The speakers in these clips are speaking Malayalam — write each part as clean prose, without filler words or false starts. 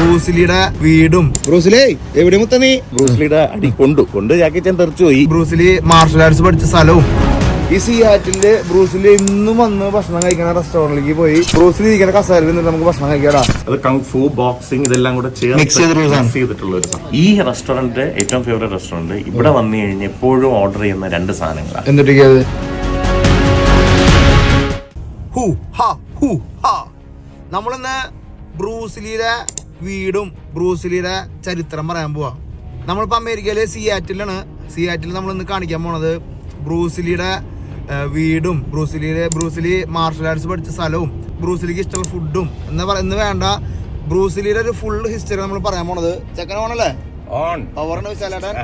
ബ്രൂസ്ലിയുടെ വീടും. ബ്രൂസ്ലി എവിടെ മുത്ത നീ? ബ്രൂസ്ലിയുടെ അടി കൊണ്ട് ജാക്കി തെറിച്ചു പോയി. ബ്രൂസ്ലി മാർഷൽ ആർട്സ് പഠിച്ച സ്ഥലവും. ഈ സിയാറ്റില് ബ്രൂസ്ലി ഇന്നും വന്ന് ഭക്ഷണം കഴിക്കുന്ന റെസ്റ്റോറന്റിലേക്ക് പോയി ബ്രൂസ്ലി ഇരിക്കുന്ന കസേരയിൽ നിന്ന് നമുക്ക് ഭക്ഷണം കഴിക്കാടാ. അത് കങ് ഫു, ബോക്സിംഗ് ഇതെല്ലാം കൂടെ Mix ചെയ്തിട്ടുള്ള ഒരു സാധനം. ഈ റെസ്റ്റോറന്റ് ഏറ്റവും ഫേവറേറ്റ് റെസ്റ്റോറന്റ്. ഇവിടെ വന്നു കഴിഞ്ഞാൽ എപ്പോഴും ഓർഡർ ചെയ്യുന്ന 2 സാധനങ്ങളാണ്. എന്തൊക്കെയത്? നമ്മളിന്ന് ബ്രൂസ്ലിയുടെ വീടും ബ്രൂസ്ലിയുടെ ചരിത്രം പറയാൻ പോവാ. നമ്മളിപ്പോ അമേരിക്കയിലെ സിയാറ്റിലാണ്. സിയാറ്റിൽ നമ്മളിന്ന് കാണിക്കാൻ പോണത് ബ്രൂസ്ലിയുടെ വീടും ബ്രൂസ്ലി മാർഷൽ ആർട്സ് പഠിച്ച സ്ഥലവും ബ്രൂസ്ലിക്ക് ഇഷ്ടമുള്ള ഫുഡും എന്ന് വേണ്ട ബ്രൂസ്ലിയുടെ ഒരു ഫുൾ ഹിസ്റ്ററി നമ്മൾ പറയാൻ പോണത്. ചെക്കൻ ഓണല്ലേ പവറിന് വിശാലേട്ടൻ.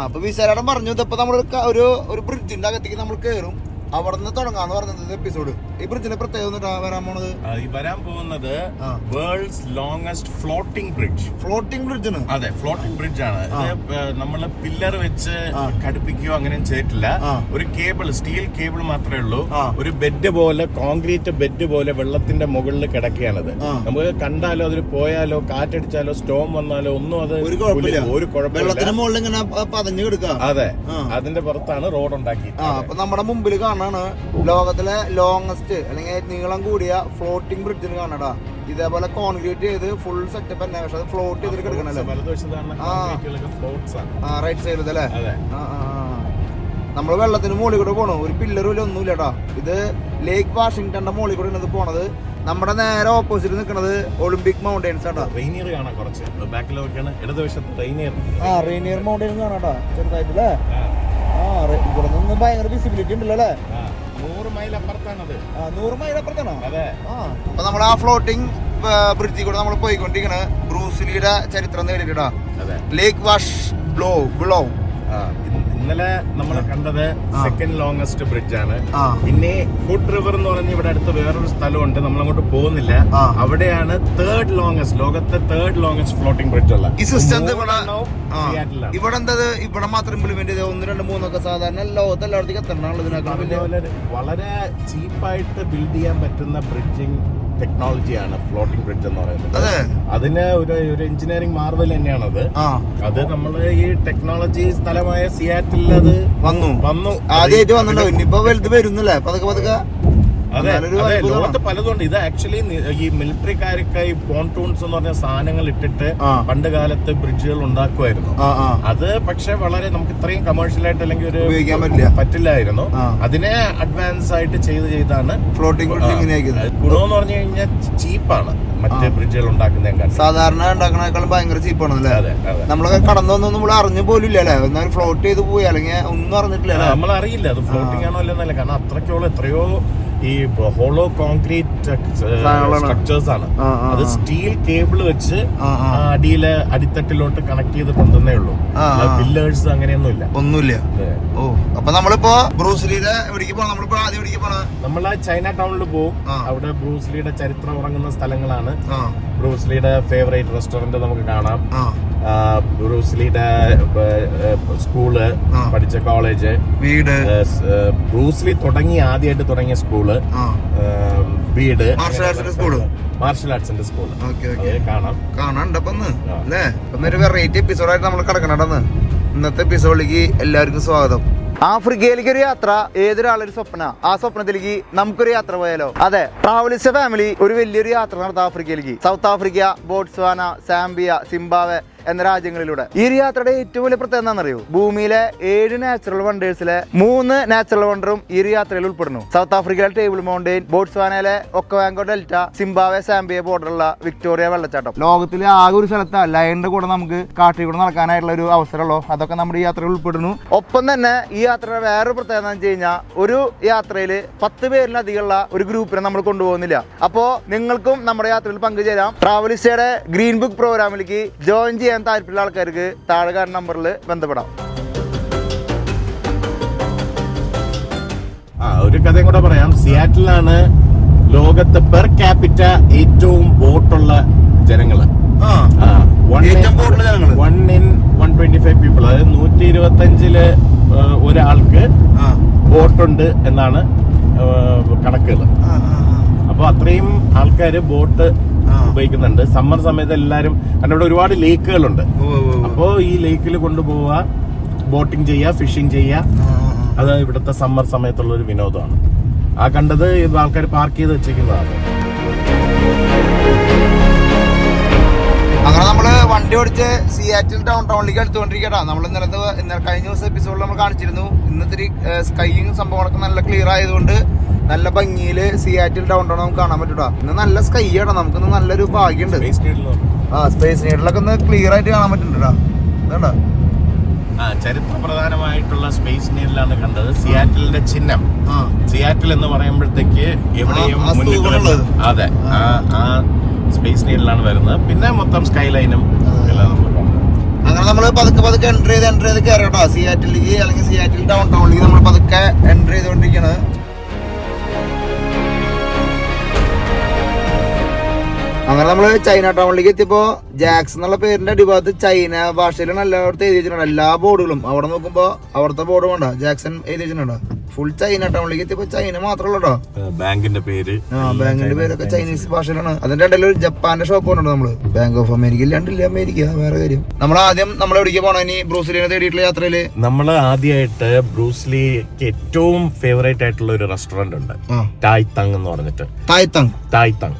അപ്പൊ വിശാലേട്ടൻ പറഞ്ഞു ഇതപ്പോ നമ്മൾ ഒരു ബ്രിഡ്ജിന്റെ അകത്തേക്ക് നമ്മൾ കയറും, അവിടെ നിന്ന് തുടങ്ങാന്ന് പറഞ്ഞത് എപ്പിസോഡ്. ഈ ബ്രിഡ്ജിന്റെ പ്രത്യേകത വരാൻ പോകുന്നത് world's longest floating bridge. Floating ബ്രിഡ്ജാണ്. അതെ, ഫ്ലോട്ടിംഗ് ബ്രിഡ്ജ് ആണ്. നമ്മള് പില്ലർ വെച്ച് ഘടിപ്പിക്കുകയോ അങ്ങനെ ചെയ്തിട്ടില്ല. ഒരു കേബിൾ, സ്റ്റീൽ കേബിൾ മാത്രമേ ഉള്ളൂ. ഒരു ബെഡ് പോലെ, കോൺക്രീറ്റ് ബെഡ് പോലെ വെള്ളത്തിന്റെ മുകളിൽ കിടക്കുകയാണത്. നമുക്ക് കണ്ടാലോ, അതിൽ പോയാലോ, കാറ്റടിച്ചാലോ, സ്റ്റോം വന്നാലോ ഒന്നും അത് ഒരു കുഴപ്പമില്ല. അതെ, അതിന്റെ പുറത്താണ് റോഡ് ഉണ്ടാക്കി. അപ്പൊ നമ്മുടെ മുമ്പിൽ കാണാനാണ് ലോകത്തിലെ ലോങ്സ്റ്റ് അല്ലെങ്കിൽ നീളം കൂടിയ ഫ്ലോട്ടിംഗ് ബ്രിഡ്ജിന് കാണടാ. ഇതേപോലെ കോൺക്രീറ്റ് ചെയ്ത് ഫുൾ സെറ്റപ്പ് തന്നെ. പക്ഷെ അത് ഫ്ലോട്ട് ചെയ്തിട്ട് കിടക്കണല്ലേ റൈറ്റ് സൈഡിൽ അല്ലേ. നമ്മള് വെള്ളത്തിന് മുകളിൽ കൂടെ പോണു. ഒരു പില്ലറും ഇല്ല, ഒന്നുമില്ലട്ടാ. ഇത് ലേക്ക് വാഷിംഗ്ടന്റെ മുകളിൽ കൂടെ ഇത് പോണത്. നമ്മുടെ നേരെ ഓപ്പോസിറ്റ് നിൽക്കുന്നത് ഒളിമ്പിക് മൗണ്ടൈൻസ് ആട്ടാ. റെയിനിയർ കാണാം കുറച്ച് ബാക്കിലൊക്കെയാണ്. ഇടതുവശത്ത് റെയിനിയർ മൗണ്ടൈൻ കാണാട്ടാ ചെറുതായിട്ടല്ലേ. ഇവിടെ നിന്ന് ഭയങ്കര വിസിബിലിറ്റി ഉണ്ടല്ലോ അല്ലേ. 100 മൈൽ അപ്പുറത്താണത്. 100 മൈൽ അപ്പുറത്താണോ? അതെ. അപ്പൊ നമ്മൾ ആ ഫ്ലോട്ടിംഗ് ബ്രിഡ്ജിൽ കൂടെ നമ്മൾ പോയിക്കൊണ്ടിരിക്കണ ബ്രൂസ്ലിയുടെ ചരിത്രം നേടിയിട്ടാ. ലേക്ക് വാഷ് ബ്ലോ. ഇന്നലെ നമ്മൾ കണ്ടത് സെക്കൻഡ് ലോങ്സ്റ്റ് ബ്രിഡ്ജ് ആണ്. പിന്നെ ഫുഡ് റിവർ എന്ന് പറഞ്ഞ ഇവിടെ അടുത്ത് വേറൊരു സ്ഥലമുണ്ട്, നമ്മളങ്ങോട്ട് പോകുന്നില്ല. അവിടെയാണ് ലോകത്തെ തേർഡ് ലോങ്സ്റ്റ് ഫ്ലോട്ടിംഗ് ബ്രിഡ്ജ് ഉള്ള. ഈ സിസ്റ്റം ഇവിടെ എന്താ ഇവിടെ മാത്രം ഇംപ്ലിമെന്റ് ചെയ്ത് 1, 2, 3 ഒക്കെ സാധാരണ ലോകത്ത് എല്ലായിടത്തേക്ക് എത്തണം. വളരെ ചീപ്പായിട്ട് ബിൽഡ് ചെയ്യാൻ പറ്റുന്ന ബ്രിഡ്ജിങ് ടെക്നോളജിയാണ് ഫ്ലോട്ടിംഗ് ബ്രിഡ്ജ് എന്ന് പറയുന്നത്. അതിന് ഒരു എഞ്ചിനീയറിംഗ് മാർവൽ തന്നെയാണത്. അത് നമ്മള് ഈ ടെക്നോളജി സ്ഥലമായ സിയാറ്റിൽ അത് വന്നു ആദ്യമായിട്ട് വന്നിട്ടുണ്ടോ? ഇനിയിപ്പോ വലുത് വരുന്നില്ലേ പതുക്കെ. അതെ, ലോകത്ത് പലതുണ്ട്. ഇത് ആക്ച്വലി ഈ മിലിറ്ററിക്കാരൊക്കെ ഈ പോൺടൂൺസ് എന്ന് പറഞ്ഞ സാധനങ്ങൾ ഇട്ടിട്ട് പണ്ട് കാലത്ത് ബ്രിഡ്ജുകൾ ഉണ്ടാക്കുമായിരുന്നു. അത് പക്ഷെ വളരെ നമുക്ക് ഇത്രയും കമേഴ്ഷ്യൽ ആയിട്ട് അല്ലെങ്കിൽ ഒരു പറ്റില്ലായിരുന്നു. അതിനെ അഡ്വാൻസ് ആയിട്ട് ചെയ്താണ് ഫ്ലോട്ടിംഗ് ഗുണമെന്ന് പറഞ്ഞു കഴിഞ്ഞാൽ ചീപ്പാണ് മറ്റേ ബ്രിഡ്ജുകൾ ഉണ്ടാക്കുന്നതിനേക്കാൾ. സാധാരണ ഉണ്ടാക്കുന്നതിനേക്കാളും ഭയങ്കര ചീപ്പാണ്. നമ്മളൊക്കെ കടന്നൊന്നും നമ്മൾ അറിഞ്ഞു പോലും ഇല്ലല്ലേ. എന്നാൽ ഫ്ലോട്ട് ചെയ്ത് പോയി അല്ലെങ്കിൽ ഒന്നും അറിഞ്ഞിട്ടില്ല. നമ്മൾ അറിയില്ല അത് ഫ്ലോട്ടിംഗ് ആണോ അല്ലെന്നല്ല. കാരണം അത്രയ്ക്കുള്ള എത്രയോ ഈ ഹോളോ കോൺക്രീറ്റ് സ്ട്രക്ചേഴ്സ് ആണ്. അത് സ്റ്റീൽ കേബിൾ വെച്ച് അടിത്തട്ടിലോട്ട് കണക്ട് ചെയ്തിട്ടുണ്ടെന്നേ ഉള്ളൂ. പില്ലേഴ്സ് അങ്ങനെയൊന്നുമില്ല. അപ്പൊ നമ്മളിപ്പോ ബ്രൂസ്ലിയുടെ എവിടേക്ക് പോകണം? നമ്മളിപ്പോ ആദ്യം എവിടേക്ക് പോകണം? നമ്മൾ ചൈന ടൗണിൽ പോകും. അവിടെ ബ്രൂസ്ലിയുടെ ചരിത്രം ഉറങ്ങുന്ന സ്ഥലങ്ങളാണ്. ബ്രൂസ്ലിയുടെ ഫേവറേറ്റ് റെസ്റ്റോറന്റ് നമുക്ക് കാണാം. ബ്രൂസ്ലിയുടെ സ്കൂള്, പഠിച്ച കോളേജ്, വീട്, ബ്രൂസ്ലി ആദ്യമായിട്ട് തുടങ്ങിയ സ്കൂള്, വീട്, മാർഷൽ ആർട്സിന്റെ സ്കൂള് കാണാൻ വെറൈറ്റി എപ്പിസോഡായിട്ട് നമ്മൾ കിടക്കണ. ഇന്നത്തെ എപ്പിസോഡിലേക്ക് എല്ലാവർക്കും സ്വാഗതം. ആഫ്രിക്കയിലേക്ക് ഒരു യാത്ര ഏതൊരാളൊരു സ്വപ്ന. ആ സ്വപ്നത്തിലേക്ക് നമുക്കൊരു യാത്ര പോയാലോ? അതെ, ട്രാവലിസ്റ്റ് ഫാമിലി ഒരു വലിയൊരു യാത്ര നടത്താം ആഫ്രിക്കയിലേക്ക്. South Africa, Botswana, Zambia, Zimbabwe എന്ന രാജ്യങ്ങളിലൂടെ. ഈ ഒരു യാത്രയുടെ ഏറ്റവും വലിയ പ്രത്യേകത എന്താണെന്നറിയോ? ഭൂമിയിലെ 7 നാച്ചുറൽ വണ്ടേഴ്സിലെ 3 നാച്ചുറൽ വണ്ടറും ഈ ഒരു യാത്രയിൽ ഉൾപ്പെടുന്നു. സൗത്ത് ആഫ്രിക്കയിലെ ടേബിൾ മൗണ്ടെയിൻ, ബോട്സ്വാനയിലെ ഒക്കവാങ്കോ ഡെൽറ്റ, സിംബാബ്വെ സാംബിയ ബോർഡറുള്ള വിക്ടോറിയ വെള്ളച്ചാട്ടം. ലോകത്തിലെ ആകെ ഒരു സ്ഥലത്ത് ലയണിന്റെ കൂടെ നമുക്ക് കാട്ടിൽ കൂടെ നടക്കാനായിട്ടുള്ള ഒരു അവസരമുള്ളൂ. അതൊക്കെ നമ്മുടെ ഈ യാത്രയിൽ ഉൾപ്പെടുന്നു. ഒപ്പം തന്നെ ഈ യാത്രയുടെ വേറൊരു പ്രത്യേകത എന്ന് വെച്ച് കഴിഞ്ഞാൽ ഒരു യാത്രയിൽ 10 പേരിലധികമുള്ള ഒരു ഗ്രൂപ്പിനെ നമ്മൾ കൊണ്ടുപോകുന്നില്ല. അപ്പോ നിങ്ങൾക്കും നമ്മുടെ യാത്രയിൽ പങ്കുചേരാം. ട്രാവലിസ്റ്റയുടെ ഗ്രീൻ ബുക്ക് പ്രോഗ്രാമിലേക്ക് ജോയിൻ ചെയ്യാൻ താല്പര്യമുള്ള ആൾക്കാർക്ക് താഴെ കാണുന്ന നമ്പറിൽ ബന്ധപ്പെടാം. ഒരു കഥയും കൂടെ പറയാം. സിയാറ്റിലാണ് ലോകത്ത് പെർ ക്യാപിറ്റ ഏറ്റവും ബോട്ടുള്ള ജനങ്ങള്. 1 in 125 പീപ്പിൾ. അതായത് 125 ഒരാൾക്ക് ബോട്ടുണ്ട് എന്നാണ് കണക്കുകൾ. അപ്പൊ അത്രയും ആൾക്കാര് ബോട്ട് ഉപയോഗിക്കുന്നുണ്ട്. സമ്മർ സമയത്ത് എല്ലാരും കാരണം ഇവിടെ ഒരുപാട് ലേക്കുകളുണ്ട്. അപ്പോ ഈ ലേക്കിൽ കൊണ്ടുപോവുക, ബോട്ടിംഗ് ചെയ്യുക, ഫിഷിംഗ് ചെയ്യുക. അത് ഇവിടുത്തെ സമ്മർ സമയത്തുള്ള ഒരു വിനോദമാണ്. ആ കണ്ടത് ആൾക്കാർ പാർക്ക് ചെയ്ത് വെച്ചേക്കുന്നതാണ്. അങ്ങനെ നമ്മള് വണ്ടി ഓടിച്ച് സിയാറ്റിൽ ഡൗൺ ടൗണിലേക്ക് എടുത്തുകൊണ്ടിരിക്കട്ടാ. നമ്മൾ ഇന്നലെ കഴിഞ്ഞ ദിവസം എപ്പിസോഡിൽ നമ്മൾ കാണിച്ചിരുന്നു. ഇന്നത്തെ സ്കൈയും സംഭവങ്ങളൊക്കെ നല്ല ക്ലിയർ ആയതുകൊണ്ട് നല്ല ഭംഗിയില് സിയാറ്റിൽ ഡൗൺ ടൗൺ നമുക്ക് കാണാൻ പറ്റൂടാ. ഇന്ന് നല്ല സ്കൈ ആടാ, നമുക്കിന്ന് നല്ലൊരു ഭാഗ്യമുണ്ട്. സ്പേസ് നീഡിലൊക്കെ ഒന്ന് ക്ലിയർ ആയിട്ട് കാണാൻ പറ്റുന്നുണ്ടാ. ഇതാണ്ടാ ചരിത്രപ്രധാനമായിട്ടുള്ള സ്പേസ് നീഡിലാണ് കണ്ടത്. സിയാറ്റിലിന്റെ ചിഹ്നം, സിയാറ്റിൽ എന്ന് പറയുമ്പോഴത്തേക്ക് എവിടെയും അതെ ആ സ്പേസ് നീഡിലാണ് വരുന്നത്. പിന്നെ മൊത്തം സ്കൈ ലൈനും എല്ലാം നമ്മൾ കണ്ടത്. അങ്ങനെ നമ്മൾ പതുക്കെ എൻ്റർ ചെയ്ത് കയറട്ടോ സിയാറ്റിലേക്ക്, അല്ലെങ്കിൽ സിയാറ്റിൽ ഡൗൺ ടൗണിലേക്ക് നമ്മൾ പതുക്കെ എൻ്റർ ചെയ്തുകൊണ്ടിരിക്കുന്നത്. അങ്ങനെ നമ്മള് ചൈന ടൗണിലേക്ക് എത്തിയപ്പോ ജാക്സ് എന്നുള്ള പേരിന്റെ അടിഭാഗത്ത് ചൈന ഭാഷയിലാണ് എല്ലായിടത്തും എഴുതി വെച്ചിട്ടുണ്ട്. എല്ലാ ബോർഡുകളും അവിടെ നോക്കുമ്പോ അവിടുത്തെ ബോർഡ് വേണ്ട, ജാക്സൺ എഴുതി വെച്ചിട്ടുണ്ടോ. ഫുൾ ചൈന ടൗണിലേക്ക് എത്തിയപ്പോ ചൈന മാത്രമല്ല കേട്ടോ. ബാങ്കിന്റെ പേരൊക്കെ ചൈനീസ് ഭാഷയിലാണ്. അതിന്റെ ഇടയിൽ ഒരു ജപ്പാന്റെ ഷോപ്പ് കൊണ്ടുണ്ട് നമ്മള്. ബാങ്ക് ഓഫ് അമേരിക്ക ഇല്ലാണ്ടില്ല അമേരിക്ക, വേറെ കാര്യം. നമ്മൾ ആദ്യം നമ്മൾ എവിടേക്ക് പോണോ ഇനി ബ്രൂസ്ലിനെ തേടിയിട്ടുള്ള യാത്രയില്? നമ്മൾ ആദ്യമായിട്ട് ബ്രൂസ്ലിക്ക് ഏറ്റവും ഫേവറേറ്റ് ആയിട്ടുള്ള ഒരു റെസ്റ്റോറന്റ് ഉണ്ട്, ടായ് തങ് എന്ന് പറഞ്ഞിട്ട്. ടായ് തങ്.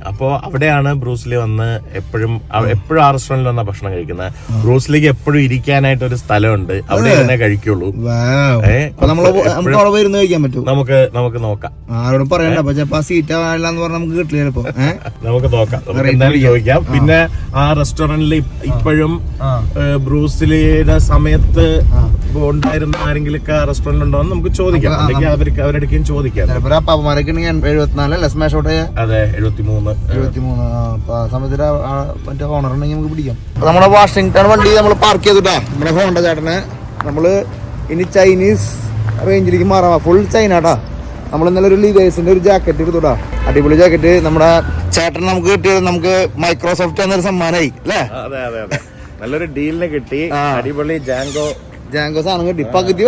അപ്പോ അവിടെയാണ് ബ്രൂസ്ലി വന്ന് എപ്പോഴും ആ റെസ്റ്റോറന്റിൽ വന്ന ഭക്ഷണം കഴിക്കുന്നത്. ബ്രൂസ്ലിക്ക് എപ്പോഴും ഇരിക്കാനായിട്ട് ഒരു സ്ഥലമുണ്ട്, അവിടെ തന്നെ കഴിക്കുള്ളൂ. നമുക്ക് നോക്കാം. ആരോടും പറയണ്ട, സീറ്റ് ആവില്ലാന്ന് പറഞ്ഞാൽ നമുക്ക് കിട്ടില്ല ചിലപ്പോ. നമുക്ക് നോക്കാം, എന്തായാലും ചോദിക്കാം. പിന്നെ ആ റെസ്റ്റോറന്റിൽ ഇപ്പോഴും ബ്രൂസ്ലിയുടെ സമയത്ത് ഉണ്ടായിരുന്ന ആരെങ്കിലും റെസ്റ്റോറന്റ് ഉണ്ടോ എന്ന് നമുക്ക് ചോദിക്കാം. അല്ലെങ്കിൽ അവരുടെ ചോദിക്കാം. അപ്പാപ്പന്മാരൊക്കെ 74 സ്മാഷ് ഔട്ട്. അതെ, 73 സമയത്ത് മറ്റേ ഓണർ ഉണ്ടെങ്കിൽ നമുക്ക് പിടിക്കാം. നമ്മുടെ വാഷിംഗ്ടൺ വണ്ടി നമ്മൾ പാർക്ക് ചെയ്തിട്ടാ നമ്മുടെ ഹോണ്ട ചേട്ടന്. നമ്മള് ഇനി ചൈനീസ് റേഞ്ചിലേക്ക് മാറാം. ഫുൾ ചൈനാട്ടാ. നമ്മൾ ഇന്നലെ ഒരു ലീവേഴ്സിന്റെ ഒരു ജാക്കറ്റ് എടുത്തുടാ, അടിപൊളി ജാക്കറ്റ്. നമ്മുടെ ചേട്ടൻ നമുക്ക് കിട്ടിയത് നമുക്ക് മൈക്രോസോഫ്റ്റ് എന്നൊരു സമ്മാനമായി അല്ലേ? അതെ, നല്ലൊരു ഡീലിന് കിട്ടി. അടിപൊളി ജാങ്കോ സാധനം കിട്ടി. പകുതി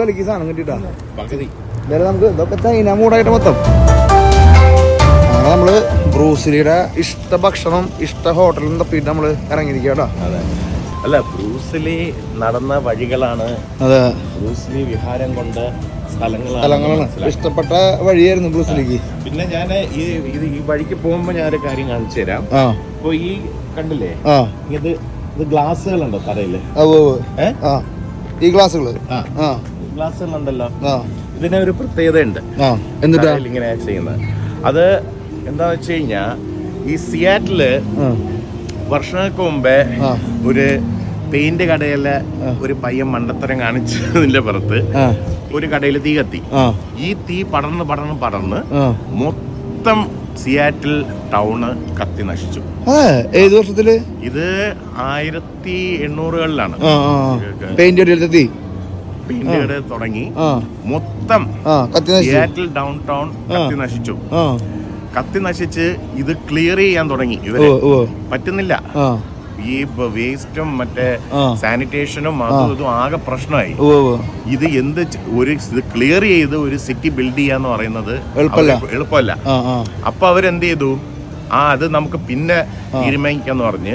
വിലക്ക് സാധനം കിട്ടിട്ടാ. എന്തായാലും നമുക്ക് ഇതൊക്കെ ചൈന മൂടായിട്ട് മൊത്തം. അങ്ങനെ നമ്മള് ബ്രൂസ്ലിയുടെ ഇഷ്ട ഭക്ഷണം ഇഷ്ട ഹോട്ടലിൽ തപ്പിയിട്ട് നമ്മള് ഇറങ്ങിയിരിക്കട്ടോ. അല്ല, ബ്രൂസ്ലി നടന്ന വഴികളാണ്, അതെ, ബ്രൂസ്ലി വിഹാരം കൊണ്ട് സ്ഥലങ്ങളാണ് ഇഷ്ടപ്പെട്ട വഴിയായിരുന്നു ബ്രൂസ്ലിക്ക്. പിന്നെ ഞാൻ ഈ വഴിക്ക് പോകുമ്പോ ഞാനൊരു കാര്യം കാണിച്ചു തരാം. അപ്പൊ ഈ കണ്ടില്ലേ, ഇത് ഗ്ലാസ്സുകളുണ്ടോ തറയില്? ഈ ഗ്ലാസ്സുകളുണ്ടല്ലോ. ഇതിന് ഒരു പ്രത്യേകത ഉണ്ട് ഇങ്ങനെ ചെയ്യുന്നത്. അത് എന്താ വെച്ച് കഴിഞ്ഞാ, ഈ സിയാറ്റില് വർഷങ്ങൾക്ക് മുമ്പേ ഒരു പെയിന്റ് കടയിലെ ഒരു പയ്യൻ മണ്ടത്തരം കാണിച്ചതിന്റെ പുറത്ത് ഒരു കടയിൽ തീ കത്തി. ഈ തീ പടർന്ന് മൊത്തം സിയാറ്റിൽ ടൗണ് കത്തി നശിച്ചു. ഏത് വർഷത്തില്? ഇത് 1800-കളിലാണ് പെയിന്റ് കട തുടങ്ങി മൊത്തം സിയാറ്റിൽ ഡൗൺ ടൗൺ കത്തി നശിച്ചു. കത്തി നശിച്ച് ഇത് ക്ലിയർ ചെയ്യാൻ തുടങ്ങി ഇവര്. പറ്റുന്നില്ല. ഈ വേസ്റ്റും മറ്റേ സാനിറ്റേഷനും അതും ഇതും ആകെ പ്രശ്നമായി. ഇത് ഇത് ക്ലിയർ ചെയ്ത് ഒരു സിറ്റി ബിൽഡ് ചെയ്യാന്ന് പറയുന്നത് എളുപ്പമല്ല. അപ്പൊ അവരെന്ത് ചെയ്തു, അത് നമുക്ക് പിന്നെ തീരുമാനിക്കാന്ന് പറഞ്ഞ്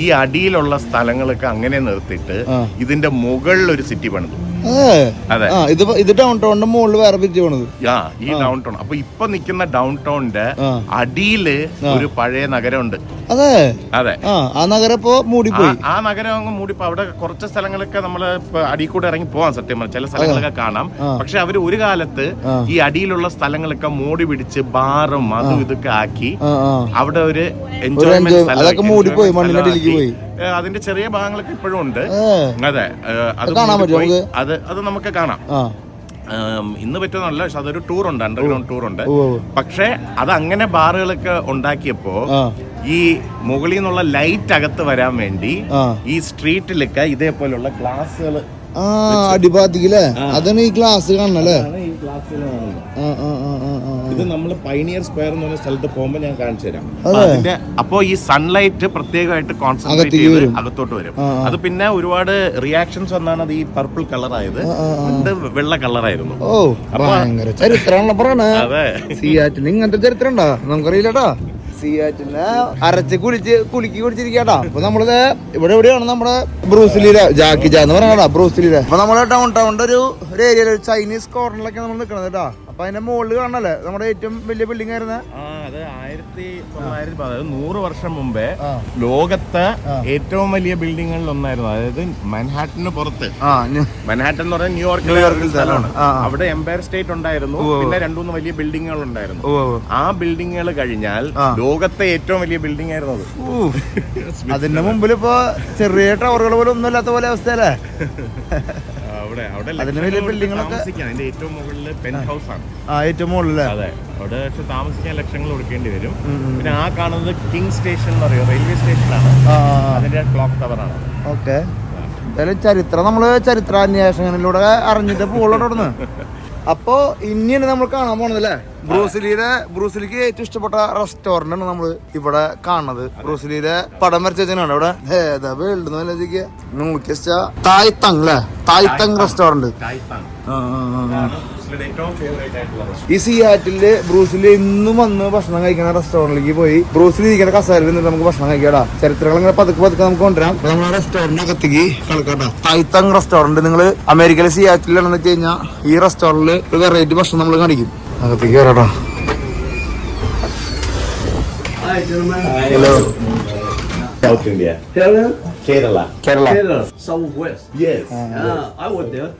ഈ അടിയിലുള്ള സ്ഥലങ്ങളൊക്കെ അങ്ങനെ നിർത്തിയിട്ട് ഇതിന്റെ മുകളിൽ ഒരു സിറ്റി പണിതു. അതെ, ഇത് ഡൗൺ ടൗണിന്റെ മുകളിൽ വേറെ പിരിച്ചു പോണത്. ഈ ഡൗൺ ടൗൺ. അപ്പൊ ഇപ്പൊ നിൽക്കുന്ന ഡൗൺ ടൗണിന്റെ അടിയില് ഒരു പഴയ നഗരമുണ്ട്. അതെ, ആ നഗരം ഇപ്പോ മൂടിപ്പോയി. ആ നഗരം അങ്ങ് മൂടിപ്പോ. അവിടെ കുറച്ച് സ്ഥലങ്ങളൊക്കെ നമ്മള് അടിയിൽ കൂടെ ഇറങ്ങി പോവാൻ സത്യം പറഞ്ഞ ചില സ്ഥലങ്ങളൊക്കെ കാണാം. പക്ഷെ അവര് ഒരു കാലത്ത് ഈ അടിയിലുള്ള സ്ഥലങ്ങളൊക്കെ മൂടി പിടിച്ച് ബാറും അതും ഇതൊക്കെ ആക്കി അവിടെ ഒരു എൻജോയ്മെന്റ് മൂടിപ്പോയി, മണ്ണിനടിയിലേക്ക് പോയി. അതിന്റെ ചെറിയ ഭാഗങ്ങളൊക്കെ ഇപ്പോഴും ഉണ്ട്. അതെ, അത് നമുക്ക് കാണാം. ഇന്ന് പറ്റുന്നല്ല, പക്ഷെ അതൊരു ടൂറുണ്ട്, അണ്ടർഗ്രൗണ്ട് ടൂറുണ്ട്. പക്ഷെ അത് അങ്ങനെ ബാറുകളൊക്കെ ഉണ്ടാക്കിയപ്പോ ഈ മുകളിൽ നിന്നുള്ള ലൈറ്റ് അകത്ത് വരാൻ വേണ്ടി ഈ സ്ട്രീറ്റിലൊക്കെ ഇതേപോലുള്ള ഗ്ലാസുകൾ അടിഭാഗത്തേക്ക്. അതാണ് ഈ ഗ്ലാസ് കാണണല്ലേ? ഇത് നമ്മൾ പൈനിയർ സ്ക്വയർ എന്ന് പറഞ്ഞ സ്ഥലത്ത് പോകുമ്പോൾ ഞാൻ കാണിച്ചു തരാം. അതിന്റെ അപ്പോ ഈ സൺലൈറ്റ് പ്രത്യേകമായിട്ട് കോൺസെൻട്രേറ്റ് ചെയ്ത് അകത്തോട്ട് വരും. അത് പിന്നെ ഒരുപാട് റിയാക്ഷൻസ് വന്നാണ് അത് ഈ പർപ്പിൾ കളർ ആയത്. വെള്ള കളറായിരുന്നു. ചരിത്രം ഇങ്ങനത്തെ ചരിത്രം ഉണ്ടോ നമുക്കറിയില്ലട്ടാ. സിയാറ്റിനെ അരച്ച് കുലുക്കി കുടിച്ചിരിക്കട്ടാ. അപ്പൊ നമ്മളിത് ഇവിടെ എവിടെയാണ് നമ്മുടെ ബ്രൂസിലിയിലെ ജാക്കി ജാ എന്ന് പറയണ ബ്രൂസിലിയിലെ. അപ്പൊ നമ്മളെ ടൗണിന്റെ ഒരു ഏരിയയിൽ ചൈനീസ് കോർണറിലൊക്കെ നമ്മൾ നിൽക്കണത് കേട്ടാ. അപ്പൊ അതിന്റെ മുകളിൽ കാണണല്ലേ നമ്മുടെ ഏറ്റവും വലിയ ബിൽഡിംഗ് ആയിരുന്നേ. അത് 100 വർഷം മുമ്പേ ലോകത്തെ ഏറ്റവും വലിയ ബിൽഡിങ്ങുകളിൽ ഒന്നായിരുന്നു. അതായത് മൻഹാട്ടന് പുറത്ത്, മൻഹാട്ടൻ എന്ന് പറഞ്ഞാൽ ന്യൂയോർക്കിൽ സ്ഥലമാണ്. അവിടെ എംപയർ സ്റ്റേറ്റ് ഉണ്ടായിരുന്നു. പിന്നെ 2-3 വലിയ ബിൽഡിങ്ങുകൾ ഉണ്ടായിരുന്നു. ആ ബിൽഡിങ്ങുകൾ കഴിഞ്ഞാൽ ലോകത്തെ ഏറ്റവും വലിയ ബിൽഡിംഗ് ആയിരുന്നു അത്. അതിന്റെ മുമ്പിൽ ഇപ്പൊ ചെറിയ ടവറുകൾ പോലും ഒന്നും ഇല്ലാത്ത പോലെ അവസ്ഥയല്ലേ. അതിന്റെ വലിയ ബിൽഡിങ്ങുകളൊക്കെ ഏറ്റവും മുകളിൽ പെന്റ് ഹൗസ് ആണ്. ഏറ്റവും മുകളിൽ. അതെ, അവിടെ പക്ഷെ താമസിക്കാൻ ലക്ഷങ്ങൾ കൊടുക്കേണ്ടി വരും. പിന്നെ ആ കാണുന്നത് കിങ് സ്റ്റേഷൻ എന്ന് പറയുക, റെയിൽവേ സ്റ്റേഷനാണ്. അതിന്റെ ക്ലോക്ക് ടവർ ആണ്. ഓക്കെ, ചരിത്രം നമ്മള് ചരിത്രാന്വേഷണങ്ങളിലൂടെ അറിഞ്ഞിട്ട് പോകുള്ളൂ. അപ്പോ ഇനിയാണ് നമ്മൾ കാണാൻ പോണതല്ലേ ബ്രൂസിലിക്ക് ഏറ്റവും ഇഷ്ടപ്പെട്ട റെസ്റ്റോറന്റ് ആണ് നമ്മൾ ഇവിടെ കാണുന്നത്. ബ്രൂസിലിയുടെ പടം വരച്ചാണ് ഇവിടെ. ഏതാ വേൾഡ് നോക്കിയ തായ് തങ് അല്ലേ, തായ് തങ് റെസ്റ്റോറന്റ്. ഈ സിയാറ്റില് ബ്രൂസിലി ഇന്നും വന്ന് ഭക്ഷണം കഴിക്കുന്ന റെസ്റ്റോറന്റിലേക്ക് പോയി ബ്രൂസിലി ഇരിക്കുന്ന കസേരയിൽ നിന്നിട്ട് നമുക്ക് ഭക്ഷണം കഴിക്കാടാ. ചരിത്രങ്ങൾ ഇങ്ങനെ പതുക്കെ നമുക്ക് കൊണ്ടുവരാം. നമ്മൾ റെസ്റ്റോറന്റ് അകത്തേക്ക് കളിക്കാട്ടാ. തായ് തങ് റെസ്റ്റോറന്റ് നിങ്ങൾ അമേരിക്കയിലെ സിയാറ്റിലാണെന്ന് വെച്ച് കഴിഞ്ഞാൽ ഈ റെസ്റ്റോറന്റിൽ ഒരു വെറൈറ്റി ഭക്ഷണം നമ്മൾ കാണിക്കും. അകത്തേക്ക് കയറാടാ. Hello. South India. Kerala. Southwest. Yes. I was there.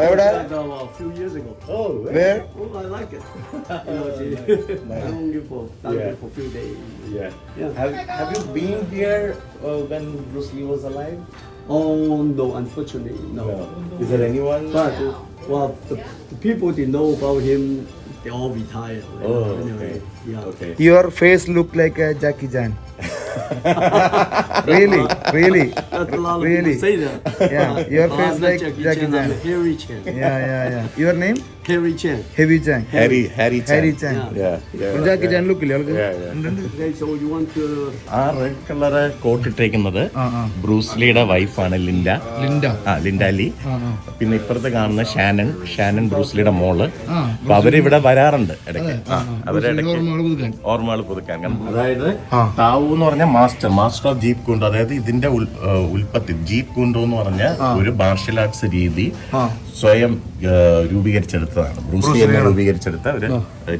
എവിടെ? A few years ago. Oh, Where? Oh, I like it. Only for for few days. Yeah. Have you been here when Bruce Lee was alive? Oh no, unfortunately no. Is there anyone? But well, the people that know about him, they all retired. Oh, anyway, okay. yeah. Okay. Your face look like a Jackie Chan. Really? That's a lot of Really? people say that. Yeah, your Oh, face I'm not like Jackie Chan. I'm Harry Chan. Yeah. Your name? Harry Chan. Heavy Chan. Harry Chan. Harry Chan. Yeah. Jackie Chan look ഇല്ലേ ആൾക്ക്? Okay, so you want to? ആ റെഡ് കളർ കോട്ട് ഇട്ടേക്കുന്നത് ബ്രൂസ്ലിയുടെ വൈഫാണ് ലിൻഡ ലി. പിന്നെ ഇപ്പുറത്ത് കാണുന്ന ഷാനൻ ബ്രൂസ്ലിയുടെ മോള്. അപ്പൊ അവരിവിടെ വരാറുണ്ട് ഇടയ്ക്ക്. അവരിടയ്ക്ക് ഓർമ്മകൾ പുതുക്കാൻ. അതായത് താവു എന്ന് പറഞ്ഞ മാസ്റ്റർ ഓഫ് ജീപ്പ് കുണ്ടോ, അതായത് ഇതിന്റെ ഉൽപ്പത്തി ജീപ്പ് കുണ്ടോ എന്ന് പറഞ്ഞ ഒരു മാർഷൽ ആർട്സ് രീതി സ്വയം രൂപീകരിച്ചെടുത്തതാണ്. ബ്രൂസ്ലി രൂപീകരിച്ചെടുത്ത ഒരു